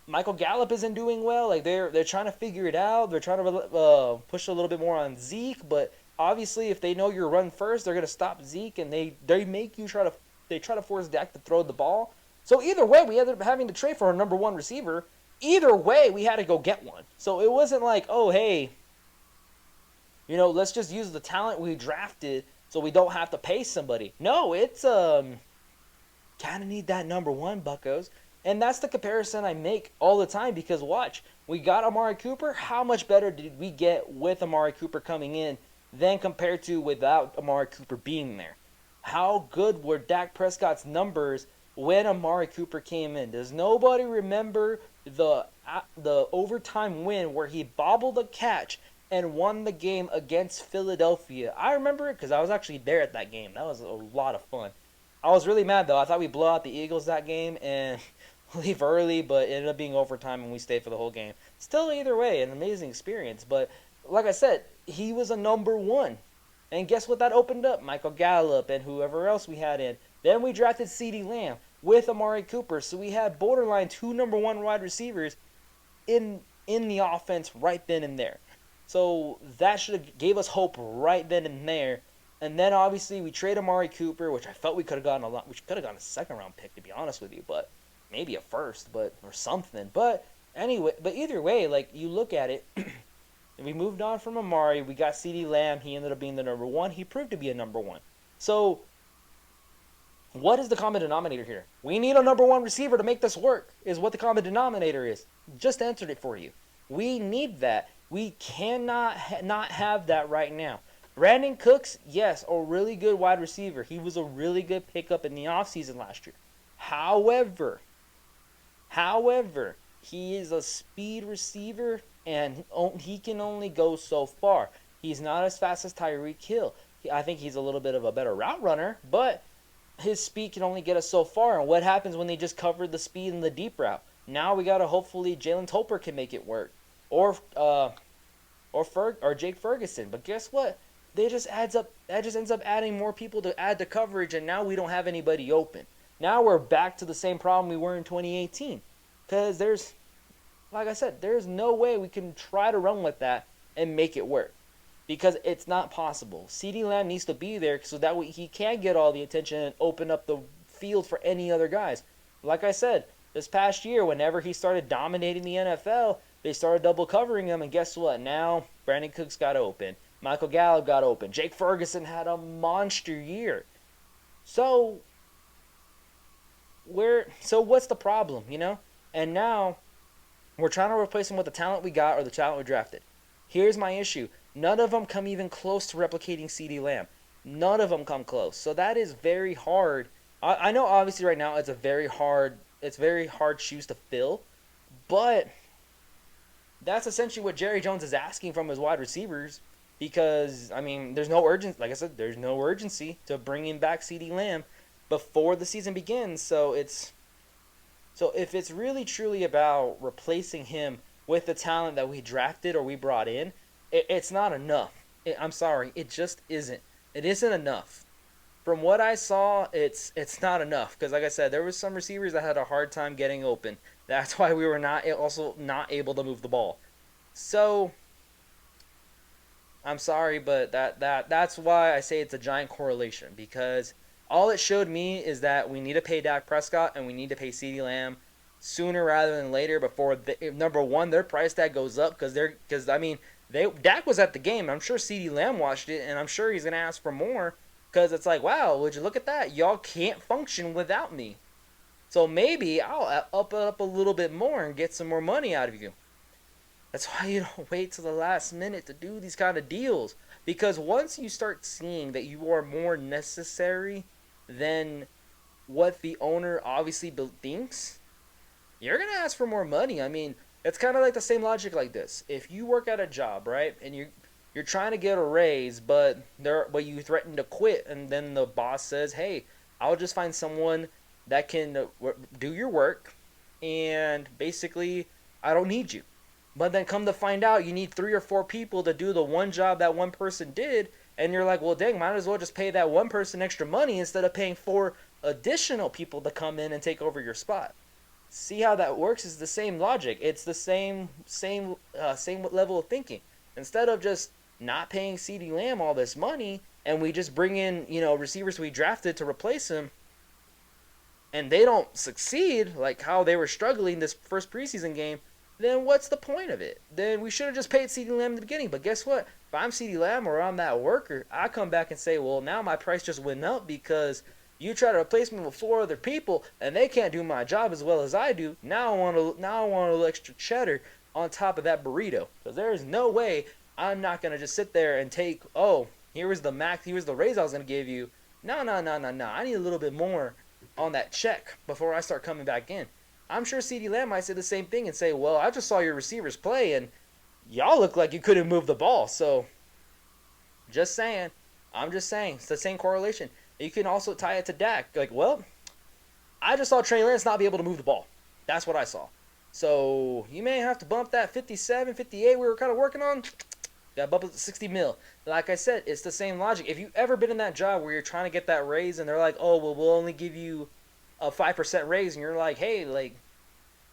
Speaker 1: Michael Gallup isn't doing well. Like they're trying to figure it out. They're trying to push a little bit more on Zeke, but obviously if they know you're run first, they're gonna stop Zeke, and they make you try to force Dak to throw the ball. So either way, we ended up having to trade for our number one receiver. Either way, we had to go get one. So it wasn't like, oh hey, let's just use the talent we drafted so we don't have to pay somebody. No, it's kind of need that number one, buckos. And that's the comparison I make all the time because watch, we got Amari Cooper. How much better did we get with Amari Cooper coming in than compared to without Amari Cooper being there? How good were Dak Prescott's numbers when Amari Cooper came in? Does nobody remember the overtime win where he bobbled a catch and won the game against Philadelphia? I remember it because I was actually there at that game. That was a lot of fun. I was really mad though. I thought we blow out the Eagles that game and leave early, but it ended up being overtime and we stayed for the whole game. Still, either way, an amazing experience. But like I said, he was a number one. And guess what that opened up? Michael Gallup and whoever else we had in. Then we drafted Ceedee Lamb with Amari Cooper. So we had borderline two number one wide receivers in the offense right then and there. So that should have gave us hope right then and there. And then obviously we trade Amari Cooper, which I felt we could have gotten a lot. We could have gotten a second round pick to be honest with you, but maybe a first, or something. But anyway, but either way, like you look at it, we moved on from Amari. We got Ceedee Lamb. He ended up being the number one. He proved to be a number one. So what is the common denominator here? We need a number one receiver to make this work. Is what the common denominator is. Just answered it for you. We need that. We cannot not have that right now. Brandon Cooks, yes, a really good wide receiver. He was a really good pickup in the offseason last year. However, he is a speed receiver, and he can only go so far. He's not as fast as Tyreek Hill. I think he's a little bit of a better route runner, but his speed can only get us so far. And what happens when they just cover the speed in the deep route? Now we got to hopefully Jalen Tolbert can make it work, or Jake Ferguson. But guess what? That just ends up adding more people to add to coverage, and now we don't have anybody open. Now we're back to the same problem we were in 2018. Because like I said, there's no way we can try to run with that and make it work. Because it's not possible. CeeDee Lamb needs to be there so that way he can get all the attention and open up the field for any other guys. Like I said, this past year, whenever he started dominating the NFL, they started double covering him, and guess what? Now Brandon Cooks got open. Michael Gallup got open. Jake Ferguson had a monster year. So what's the problem, And now we're trying to replace him with the talent we got or the talent we drafted. Here's my issue. None of them come even close to replicating CeeDee Lamb. None of them come close. So that is very hard. I know obviously right now it's very hard shoes to fill, but that's essentially what Jerry Jones is asking from his wide receivers. Because, there's no urgency. Like I said, there's no urgency to bringing back CeeDee Lamb before the season begins. So if it's really truly about replacing him with the talent that we drafted or we brought in, it's not enough. I'm sorry, it just isn't. It isn't enough. From what I saw, it's not enough. Because like I said, there was some receivers that had a hard time getting open. That's why we were not able to move the ball. So I'm sorry, but that's why I say it's a giant correlation, because all it showed me is that we need to pay Dak Prescott and we need to pay CeeDee Lamb sooner rather than later before number one, their price tag goes up Dak was at the game. I'm sure CeeDee Lamb watched it, and I'm sure he's gonna ask for more because it's like, wow, would you look at that? Y'all can't function without me. So maybe I'll up it up a little bit more and get some more money out of you. That's why you don't wait till the last minute to do these kind of deals. Because once you start seeing that you are more necessary than what the owner obviously thinks, you're going to ask for more money. It's kind of like the same logic like this. If you work at a job, right, and you're trying to get a raise, but you threaten to quit, and then the boss says, hey, I'll just find someone that can do your work, and basically I don't need you. But then come to find out you need 3 or 4 people to do the one job that one person did, and you're like, well, dang, might as well just pay that one person extra money instead of paying 4 additional people to come in and take over your spot. See how that works is the same logic. It's the same level of thinking. Instead of just not paying Ceedee Lamb all this money and we just bring in, receivers we drafted to replace him and they don't succeed like how they were struggling this first preseason game, then what's the point of it? Then we should have just paid Ceedee Lamb in the beginning. But guess what? If I'm Ceedee Lamb or I'm that worker, I come back and say, well, now my price just went up because you try to replace me with 4 other people and they can't do my job as well as I do. Now I want a little extra cheddar on top of that burrito. Because there is no way I'm not gonna just sit there and take, oh, here was the max, here was the raise I was gonna give you. No, no, no, no, no. I need a little bit more on that check before I start coming back in. I'm sure Ceedee Lamb might say the same thing and say, well, I just saw your receivers play and y'all look like you couldn't move the ball. So, just saying. I'm just saying. It's the same correlation. You can also tie it to Dak. Like, well, I just saw Trey Lance not be able to move the ball. That's what I saw. So, you may have to bump that 57, 58 we were kind of working on. Got to bump it to 60 mil. Like I said, it's the same logic. If you've ever been in that job where you're trying to get that raise and they're like, oh, well, we'll only give you a 5% raise, and you're like, hey, like,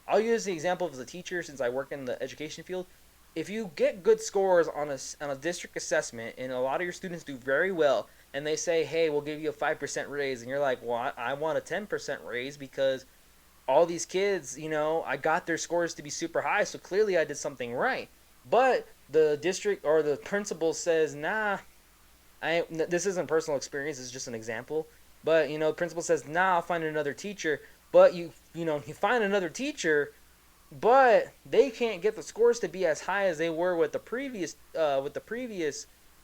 Speaker 1: I'll use the example as a teacher since I work in the education field. If you get good scores on a district assessment and a lot of your students do very well, and they say, hey, we'll give you a 5% raise, and you're like, well, I want a 10% raise because all these kids, I got their scores to be super high, so clearly I did something right. But the district or the principal says, nah, this isn't personal experience, it's just an example. But, the principal says, nah, I'll find another teacher. But you find another teacher, but they can't get the scores to be as high as they were with the previous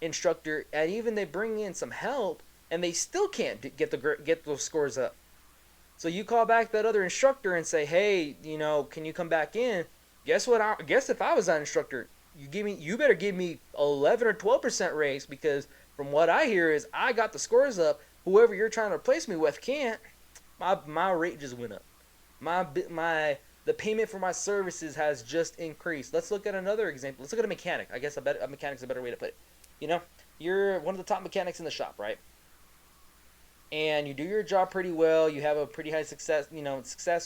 Speaker 1: instructor, and even they bring in some help, and they still can't get those scores up. So you call back that other instructor and say, hey, can you come back in? Guess what? Guess if I was that instructor, you better give me 11 or 12% raise, because from what I hear is I got the scores up. Whoever you're trying to replace me with can't. My rate just went up. The payment for my services has just increased. Let's look at another example. Let's look at a mechanic. I guess a mechanic's a better way to put it. You're one of the top mechanics in the shop, right? And you do your job pretty well. You have a pretty high success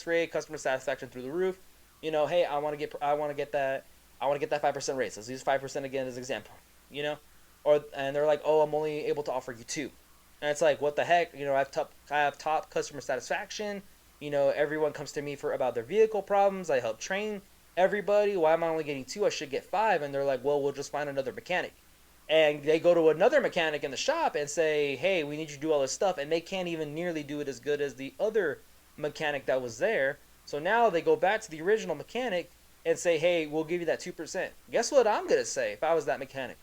Speaker 1: rate, customer satisfaction through the roof. Hey, I want to get that 5% raise. Let's use 5% again as an example. And they're like, oh, I'm only able to offer you 2. And it's like, what the heck? I have top customer satisfaction. Everyone comes to me about their vehicle problems. I help train everybody. Why am I only getting 2? I should get 5. And they're like, well, we'll just find another mechanic. And they go to another mechanic in the shop and say, hey, we need you to do all this stuff. And they can't even nearly do it as good as the other mechanic that was there. So now they go back to the original mechanic and say, hey, we'll give you that 2%. Guess what I'm going to say if I was that mechanic?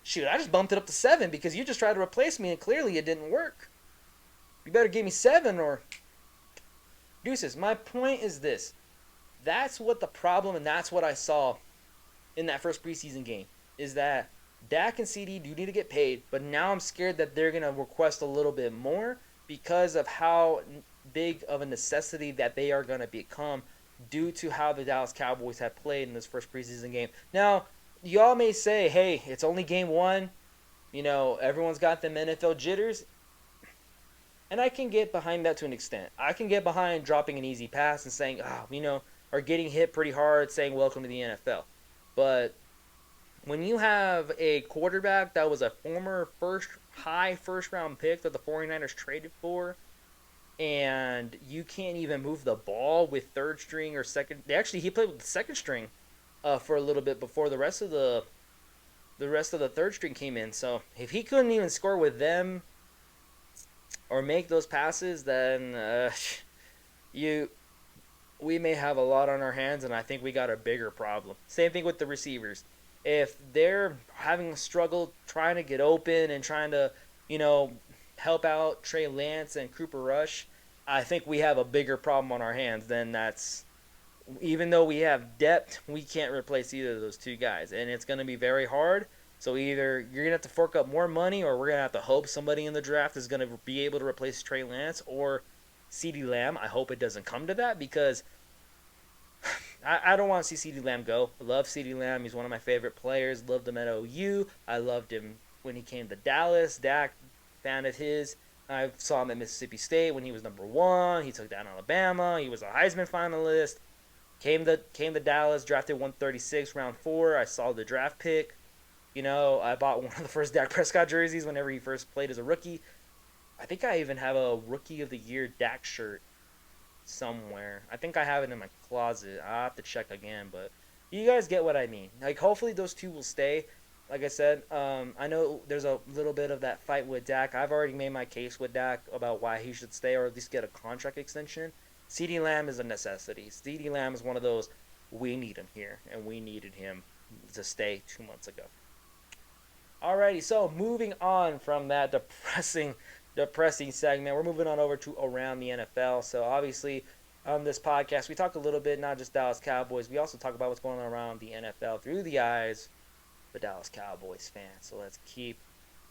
Speaker 1: Shoot, I just bumped it up to 7 because you just tried to replace me and clearly it didn't work. You better give me 7 or deuces. My point is this. That's what the problem, and that's what I saw in that first preseason game, is that Dak and Ceedee do need to get paid, but now I'm scared that they're going to request a little bit more because of how big of a necessity that they are going to become due to how the Dallas Cowboys have played in this first preseason game. Now, y'all may say, hey, it's only game 1. Everyone's got them NFL jitters. And I can get behind that to an extent. I can get behind dropping an easy pass and saying, or getting hit pretty hard saying welcome to the NFL. But when you have a quarterback that was a former high first round pick that the 49ers traded for, and you can't even move the ball with third string or second. He played with the second string for a little bit before the rest of the third string came in. So if he couldn't even score with them or make those passes, then we may have a lot on our hands, and I think we got a bigger problem. Same thing with the receivers. If they're having a struggle trying to get open and trying to, help out Trey Lance and Cooper Rush, I think we have a bigger problem on our hands than that's. Even though we have depth, we can't replace either of those 2 guys, and it's going to be very hard. So either you're going to have to fork up more money, or we're going to have to hope somebody in the draft is going to be able to replace Trey Lance or Ceedee Lamb. I hope it doesn't come to that, because I don't want to see Ceedee Lamb go. I love Ceedee Lamb. He's one of my favorite players. Loved him at OU. I loved him when he came to Dallas. Dak, fan of his. I saw him at Mississippi State when he was number one. He took down Alabama. He was a Heisman finalist. Came to Dallas, drafted 136, round four. I saw the draft pick. I bought one of the first Dak Prescott jerseys whenever he first played as a rookie. I think I even have a Rookie of the Year Dak shirt somewhere. I think I have it in my closet. I'll have to check again, but you guys get what I mean. Like, hopefully those two will stay. Like I said, I know there's a little bit of that fight with Dak. I've already made my case with Dak about why he should stay or at least get a contract extension. Ceedee Lamb is a necessity. Ceedee Lamb is one of those, we need him here, and we needed him to stay 2 months ago. Alrighty, so moving on from that depressing segment, we're moving on over to around the NFL. So obviously, on this podcast, we talk a little bit not just Dallas Cowboys, we also talk about what's going on around the NFL through the eyes of a Dallas Cowboys fan. So let's keep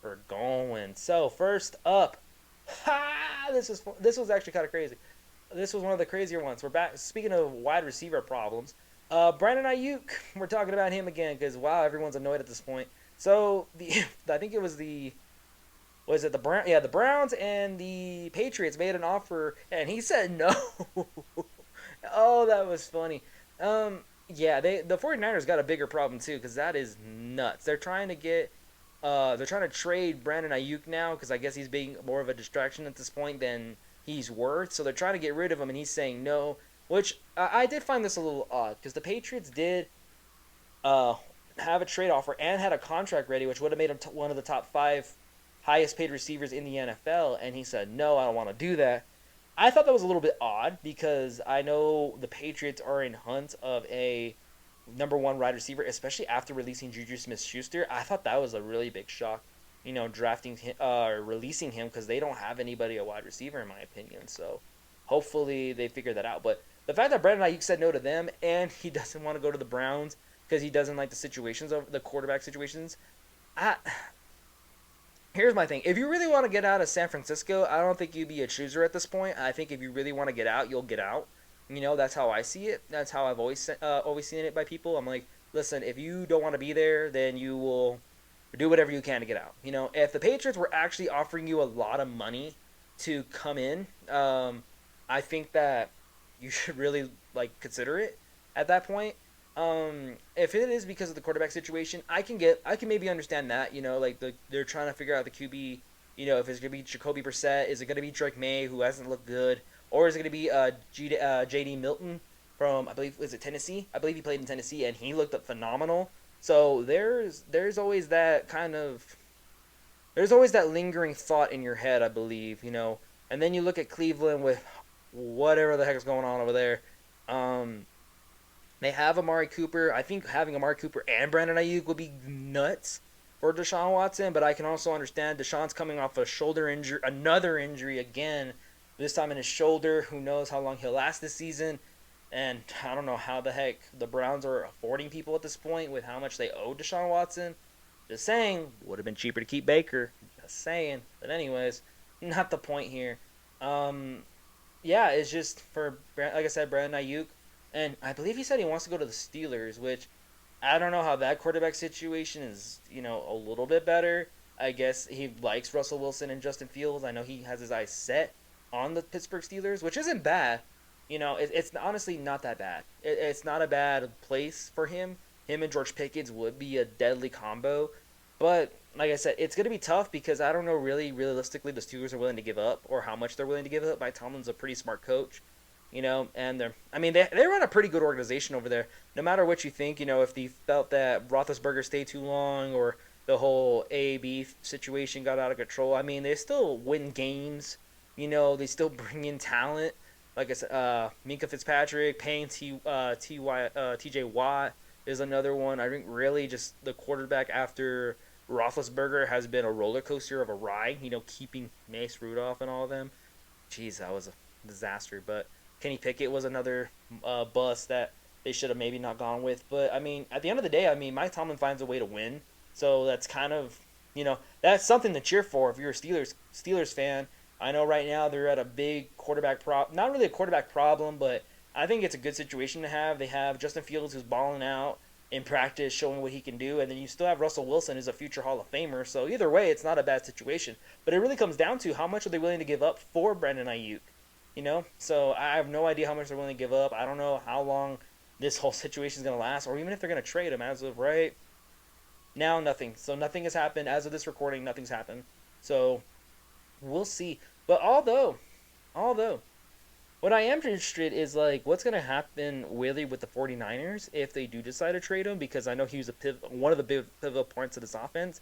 Speaker 1: her going. So first up, this was actually kind of crazy. This was one of the crazier ones. We're back. Speaking of wide receiver problems, Brandon Ayuk. We're talking about him again because wow, everyone's annoyed at this point. So I think it was the Brown? Yeah, the Browns and the Patriots made an offer, and he said no. Oh, that was funny. Yeah, the 49ers got a bigger problem too because that is nuts. They're trying to trade Brandon Ayuk now because I guess he's being more of a distraction at this point than he's worth. So they're trying to get rid of him, and he's saying no. Which I did find this a little odd because the Patriots did uh, have a trade offer and had a contract ready, which would have made him one of the top five highest paid receivers in the NFL. And he said, no, I don't want to do that. I thought that was a little bit odd because I know the Patriots are in hunt of a number one wide receiver, especially after releasing Juju Smith-Schuster. I thought that was a really big shock, drafting him, releasing him because they don't have anybody a wide receiver in my opinion. So hopefully they figure that out. But the fact that Brandon Ayuk said no to them and he doesn't want to go to the Browns because he doesn't like the situations of the quarterback situations, here's my thing. If you really want to get out of San Francisco, I don't think you'd be a chooser at this point. I think if you really want to get out, you'll get out. That's how I see it. That's how I've always seen it by people. I'm like, listen, if you don't want to be there, then you will do whatever you can to get out. If the Patriots were actually offering you a lot of money to come in, I think that you should really consider it at that point. If it is because of the quarterback situation, I can maybe understand that. They're trying to figure out the QB. If it's gonna be Jacoby Brissett, is it gonna be Drake May, who hasn't looked good, or is it gonna be J.D. Milton from, I believe, was it Tennessee? I believe he played in Tennessee and he looked phenomenal. So there's always that there's always that lingering thought in your head, I believe. And then you look at Cleveland with whatever the heck is going on over there. They have Amari Cooper. I think having Amari Cooper and Brandon Ayuk would be nuts for Deshaun Watson, but I can also understand Deshaun's coming off a shoulder injury, another injury again, this time in his shoulder. Who knows how long he'll last this season? And I don't know how the heck the Browns are affording people at this point with how much they owe Deshaun Watson. Just saying, would have been cheaper to keep Baker. Just saying. But anyways, not the point here. Yeah, it's just for, like I said, Brandon Ayuk. And I believe he said he wants to go to the Steelers, which I don't know how that quarterback situation is, a little bit better. I guess he likes Russell Wilson and Justin Fields. I know he has his eyes set on the Pittsburgh Steelers, which isn't bad. It's honestly not that bad. It's not a bad place for him. Him and George Pickens would be a deadly combo. But, like I said, it's going to be tough because I don't know really, realistically, the Steelers are willing to give up or how much they're willing to give up. Mike Tomlin's a pretty smart coach. And they run a pretty good organization over there. No matter what you think, if they felt that Roethlisberger stayed too long or the whole A/B situation got out of control, they still win games. They still bring in talent. Like I said, Minka Fitzpatrick, paying T.J. Watt is another one. I think really just the quarterback after Roethlisberger has been a roller coaster of a ride. Keeping Mace Rudolph and all of them. Jeez, that was a disaster, but Kenny Pickett was another bust that they should have maybe not gone with. But, at the end of the day, Mike Tomlin finds a way to win. So that's kind of, that's something to cheer for if you're a Steelers fan. I know right now they're at a big quarterback not really a quarterback problem, but I think it's a good situation to have. They have Justin Fields who's balling out. in practice, showing what he can do, and then you still have Russell Wilson, who's a future Hall of Famer. So either way, it's not a bad situation. But it really comes down to how much are they willing to give up for Brandon Ayuk. So I have no idea how much they're willing to give up. I don't know how long this whole situation is going to last, or even if they're going to trade him. As of right now, nothing. So nothing has happened. As of this recording, nothing's happened. So we'll see. But although, what I am interested is like what's going to happen really with the 49ers if they do decide to trade him, because I know he was one of the big pivotal points of this offense.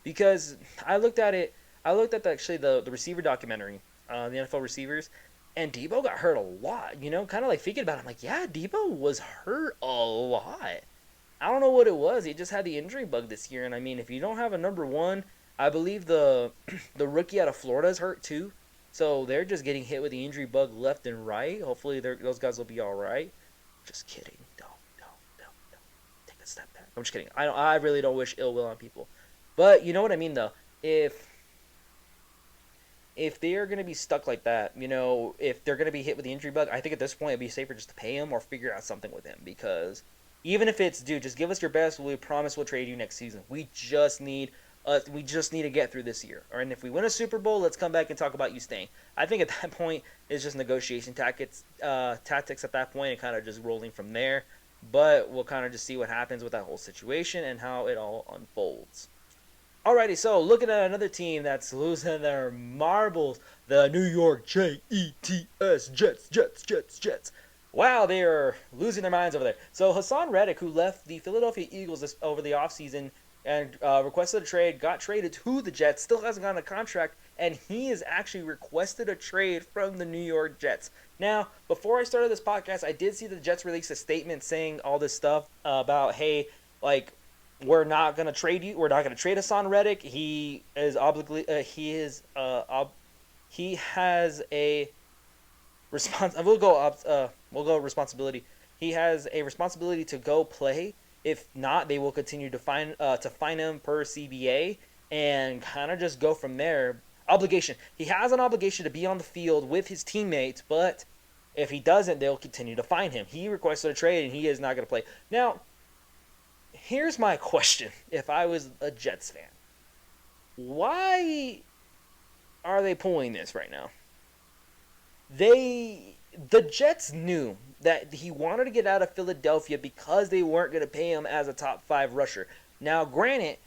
Speaker 1: Because I looked at the receiver documentary, the NFL receivers, and Debo got hurt a lot. Kind of like thinking about it, I'm like, yeah, Debo was hurt a lot. I don't know what it was. He just had the injury bug this year, and I mean, if you don't have a number one, I believe the rookie out of Florida is hurt too. So they're just getting hit with the injury bug left and right. Hopefully those guys will be all right. Just kidding. Don't. Take a step back. I'm just kidding. I really don't wish ill will on people. But you know what I mean, though. If they are going to be stuck like that, if they're going to be hit with the injury bug, I think at this point it'd be safer just to pay him or figure out something with him. Because even if it's, dude, just give us your best. We promise we'll trade you next season. We just need to get through this year. And if we win a Super Bowl, let's come back and talk about you staying. I think at that point, it's just negotiation tactics at that point and kind of just rolling from there. But we'll kind of just see what happens with that whole situation and how it all unfolds. Alrighty, so looking at another team that's losing their marbles, the New York Jets, Jets. Wow, they are losing their minds over there. So Hassan Reddick, who left the Philadelphia Eagles over the offseason and requested a trade, got traded to the Jets, still hasn't gotten a contract, and he has actually requested a trade from the New York Jets. Now, before I started this podcast, I did see the Jets release a statement saying all this stuff about, hey, like, we're not going to trade you. We're not going to trade Hassan Reddick. He has a responsibility. He has a responsibility to go play. If not, they will continue to fine him per CBA and kind of just go from there. Obligation. He has an obligation to be on the field with his teammates, but if he doesn't, they'll continue to fine him. He requested a trade, and he is not going to play. Now, here's my question if I was a Jets fan. Why are they pulling this right now? The Jets knew that he wanted to get out of Philadelphia because they weren't going to pay him as a top 5 rusher. Now, granted,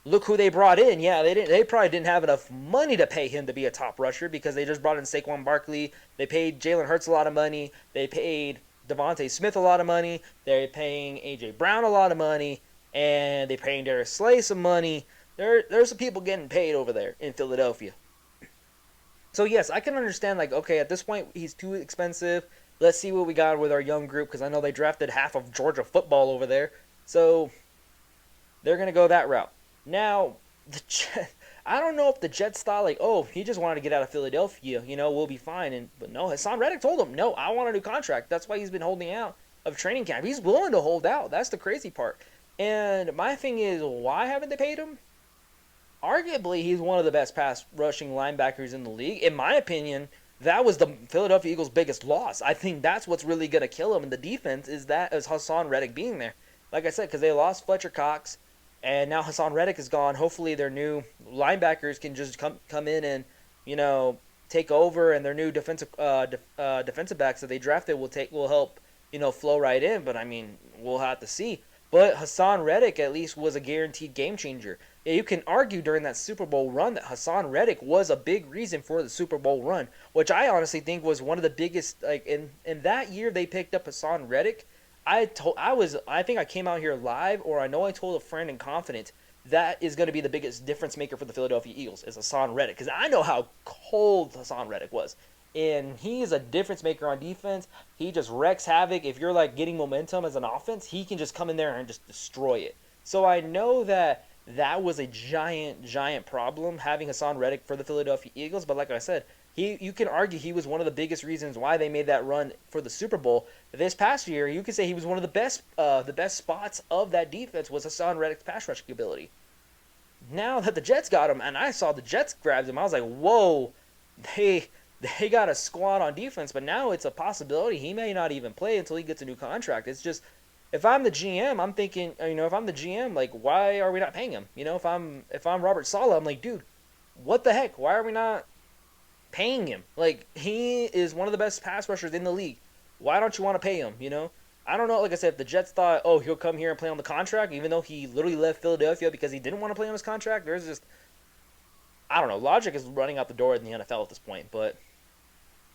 Speaker 1: look who they brought in. Yeah, they probably didn't have enough money to pay him to be a top rusher because they just brought in Saquon Barkley. They paid Jalen Hurts a lot of money. They paid Devontae Smith a lot of money. They're paying A.J. Brown a lot of money. And they're paying Darius Slay some money. There's some people getting paid over there in Philadelphia. So, yes, I can understand, like, okay, at this point, he's too expensive. Let's see what we got with our young group, because I know they drafted half of Georgia football over there. So, they're going to go that route. Now, I don't know if the Jets thought, like, oh, he just wanted to get out of Philadelphia, we'll be fine. But no, Hassan Reddick told him, no, I want a new contract. That's why he's been holding out of training camp. He's willing to hold out. That's the crazy part. And my thing is, why haven't they paid him? Arguably, he's one of the best pass rushing linebackers in the league. In my opinion, that was the Philadelphia Eagles' biggest loss. I think that's what's really going to kill him in the defense is Hassan Reddick being there. Like I said, because they lost Fletcher Cox, and now Hassan Reddick is gone. Hopefully, their new linebackers can just come in and, take over, and their new defensive backs that they drafted will help, flow right in. But, I mean, we'll have to see. But Hassan Reddick at least was a guaranteed game changer. Yeah, you can argue during that Super Bowl run that Hassan Reddick was a big reason for the Super Bowl run, which I honestly think was one of the biggest. Like in that year they picked up Hassan Reddick. I think I came out here live, or I know I told a friend in confidence that is going to be the biggest difference maker for the Philadelphia Eagles is Hassan Reddick, because I know how cold Hassan Reddick was. And he is a difference maker on defense. He just wrecks havoc. If you're like getting momentum as an offense, he can just come in there and just destroy it. So I know that was a giant problem having Hassan Reddick for the Philadelphia Eagles. But like I said, you can argue he was one of the biggest reasons why they made that run for the Super Bowl. This past year, you could say he was one of the best spots of that defense was Hassan Reddick's pass rushing ability. Now that the Jets got him, and I saw the Jets grabbed him, I was like, whoa, they got a squad on defense, but now it's a possibility he may not even play until he gets a new contract. It's just, if I'm the GM, I'm thinking, if I'm the GM, like, why are we not paying him? If I'm Robert Saleh, I'm like, dude, what the heck? Why are we not paying him? Like, he is one of the best pass rushers in the league. Why don't you want to pay him? I don't know. Like I said, if the Jets thought, oh, he'll come here and play on the contract, even though he literally left Philadelphia because he didn't want to play on his contract, there's just, I don't know. Logic is running out the door in the NFL at this point, but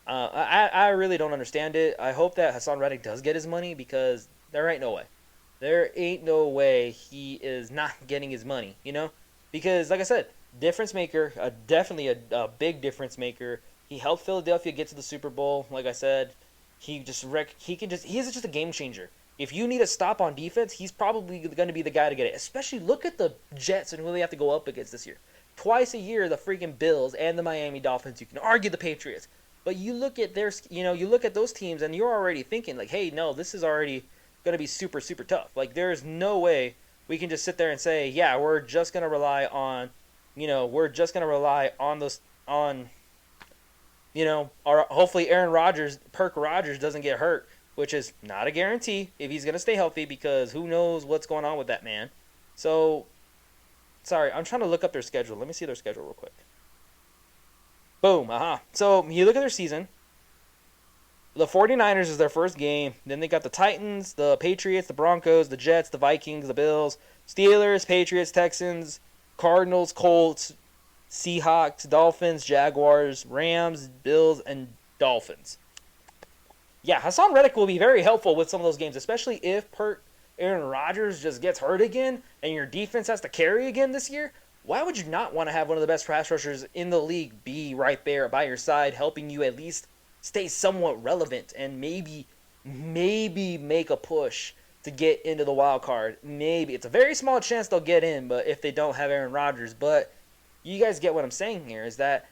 Speaker 1: I really don't understand it. I hope that Hassan Reddick does get his money because there ain't no way. There ain't no way he is not getting his money. Because, like I said, difference maker, definitely a big difference maker. He helped Philadelphia get to the Super Bowl. Like I said, he's just a game changer. If you need a stop on defense, he's probably going to be the guy to get it. Especially look at the Jets and who they have to go up against this year. Twice a year, the freaking Bills and the Miami Dolphins. You can argue the Patriots, but you look at you look at those teams, and you're already thinking like, hey, no, this is already going to be super, super tough. Like, there's no way we can just sit there and say, yeah, we're just going to rely on, those on, hopefully Aaron Rodgers, Perk Rodgers doesn't get hurt, which is not a guarantee if he's going to stay healthy because who knows what's going on with that man. So, sorry, I'm trying to look up their schedule. Let me see their schedule real quick. Boom, So, you look at their season. The 49ers is their first game. Then they got the Titans, the Patriots, the Broncos, the Jets, the Vikings, the Bills, Steelers, Patriots, Texans, Cardinals, Colts, Seahawks, Dolphins, Jaguars, Rams, Bills, and Dolphins. Yeah, Hassan Reddick will be very helpful with some of those games, especially if Aaron Rodgers just gets hurt again and your defense has to carry again this year. Why would you not want to have one of the best pass rushers in the league be right there by your side, helping you at least stay somewhat relevant and maybe make a push to get into the wild card? Maybe. It's a very small chance they'll get in, but if they don't have Aaron Rodgers. But you guys get what I'm saying here is that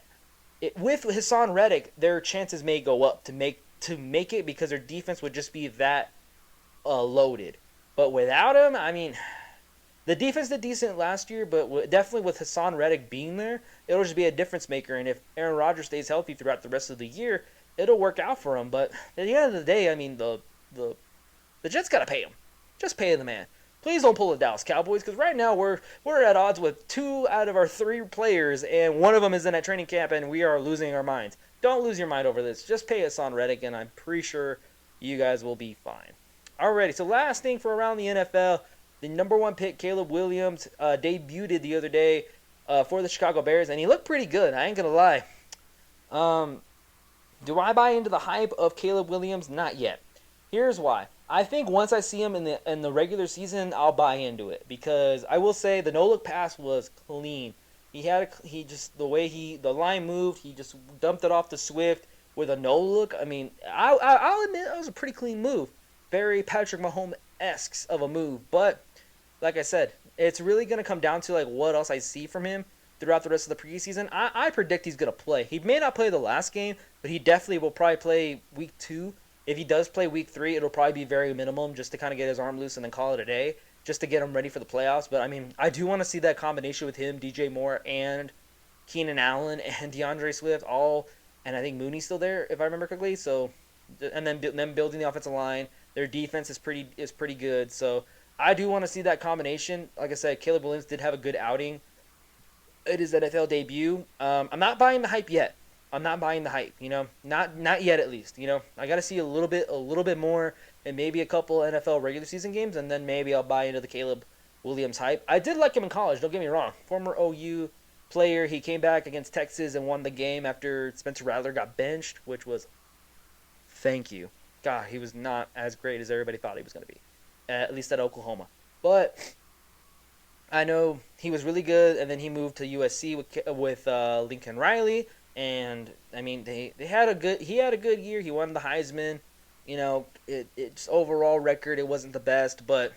Speaker 1: with Hassan Reddick, their chances may go up to make it because their defense would just be that loaded. But without him, I mean, the defense did decent last year, but definitely with Hassan Reddick being there, it'll just be a difference maker. And if Aaron Rodgers stays healthy throughout the rest of the year, it'll work out for him. But at the end of the day, I mean, the Jets got to pay him. Just pay the man. Please don't pull the Dallas Cowboys, because right now we're at odds with 2 out of our 3 players, and one of them is in that training camp, and we are losing our minds. Don't lose your mind over this. Just pay Hassan Reddick, and I'm pretty sure you guys will be fine. Alrighty, so last thing for around the NFL, the number 1 pick, Caleb Williams, debuted the other day for the Chicago Bears, and he looked pretty good. I ain't going to lie. Do I buy into the hype of Caleb Williams? Not yet. Here's why. I think once I see him in the regular season, I'll buy into it, because I will say the no-look pass was clean. The way the line moved, he just dumped it off to Swift with a no-look. I mean, I'll admit it was a pretty clean move. Very Patrick Mahomes-esque of a move. But, like I said, it's really going to come down to like what else I see from him throughout the rest of the preseason. I predict he's going to play. He may not play the last game, but he definitely will probably play week 2. If he does play week 3, it'll probably be very minimum just to kind of get his arm loose and then call it a day, just to get him ready for the playoffs. But, I mean, I do want to see that combination with him, DJ Moore, and Keenan Allen, and DeAndre Swift, and I think Mooney's still there, if I remember correctly. So, and then them building the offensive line. Their defense is pretty good. So, I do want to see that combination. Like I said, Caleb Williams did have a good outing. It is NFL debut. I'm not buying the hype yet. Not yet at least. I got to see a little bit more, and maybe a couple NFL regular season games, and then maybe I'll buy into the Caleb Williams hype. I did like him in college. Don't get me wrong. Former OU player. He came back against Texas and won the game after Spencer Rattler got benched, which was, thank you. God, he was not as great as everybody thought he was going to be, at least at Oklahoma. But I know he was really good, and then he moved to USC with Lincoln Riley. And I mean, he had a good year. He won the Heisman. It's overall record, it wasn't the best, but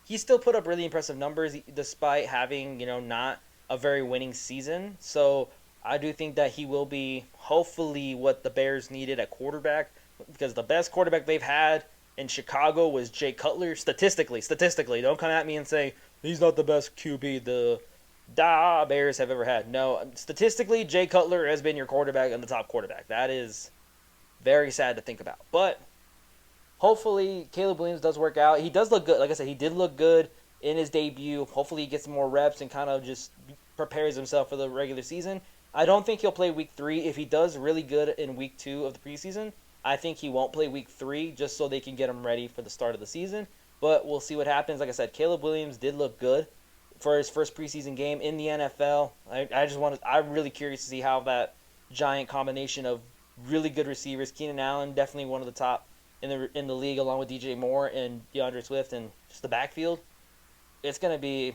Speaker 1: he still put up really impressive numbers despite having not a very winning season. So I do think that he will be hopefully what the Bears needed at quarterback, because the best quarterback they've had in Chicago was Jay Cutler. Statistically, don't come at me and say he's not the best QB the Bears have ever had. No, statistically, Jay Cutler has been your quarterback and the top quarterback. That is very sad to think about. But hopefully Caleb Williams does work out. He does look good. Like I said, he did look good in his debut. Hopefully he gets some more reps and kind of just prepares himself for the regular season. I don't think he'll play week 3. If he does really good in week 2 of the preseason, I think he won't play week 3 just so they can get him ready for the start of the season. But we'll see what happens. Like I said, Caleb Williams did look good for his first preseason game in the NFL. I'm really curious to see how that giant combination of really good receivers, Keenan Allen, definitely one of the top in the league, along with DJ Moore and DeAndre Swift, and just the backfield. It's gonna be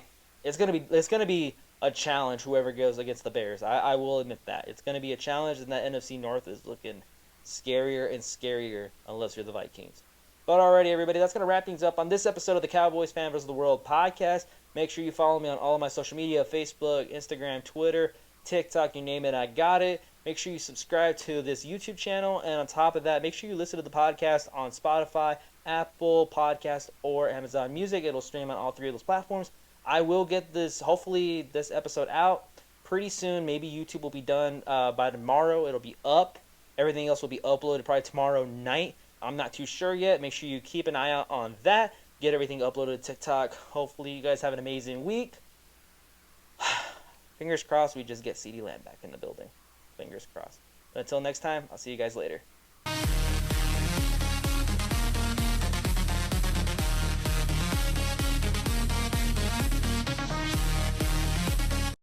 Speaker 1: a challenge. Whoever goes against the Bears, I will admit that it's gonna be a challenge, and that NFC North is looking scarier and scarier unless you're the Vikings. But alrighty, everybody, that's going to wrap things up on this episode of the Cowboys Fan vs. the World podcast. Make sure you follow me on all of my social media, Facebook, Instagram, Twitter, TikTok, you name it, I got it. Make sure you subscribe to this YouTube channel, and on top of that, make sure you listen to the podcast on Spotify, Apple Podcast, or Amazon Music. It'll stream on all 3 of those platforms. I will get hopefully this episode out pretty soon. Maybe YouTube will be done by tomorrow. It'll be up. Everything else will be uploaded probably tomorrow night. I'm not too sure yet. Make sure you keep an eye out on that. Get everything uploaded to TikTok. Hopefully you guys have an amazing week. Fingers crossed we just get Ceedee Lamb back in the building. Fingers crossed. But until next time, I'll see you guys later.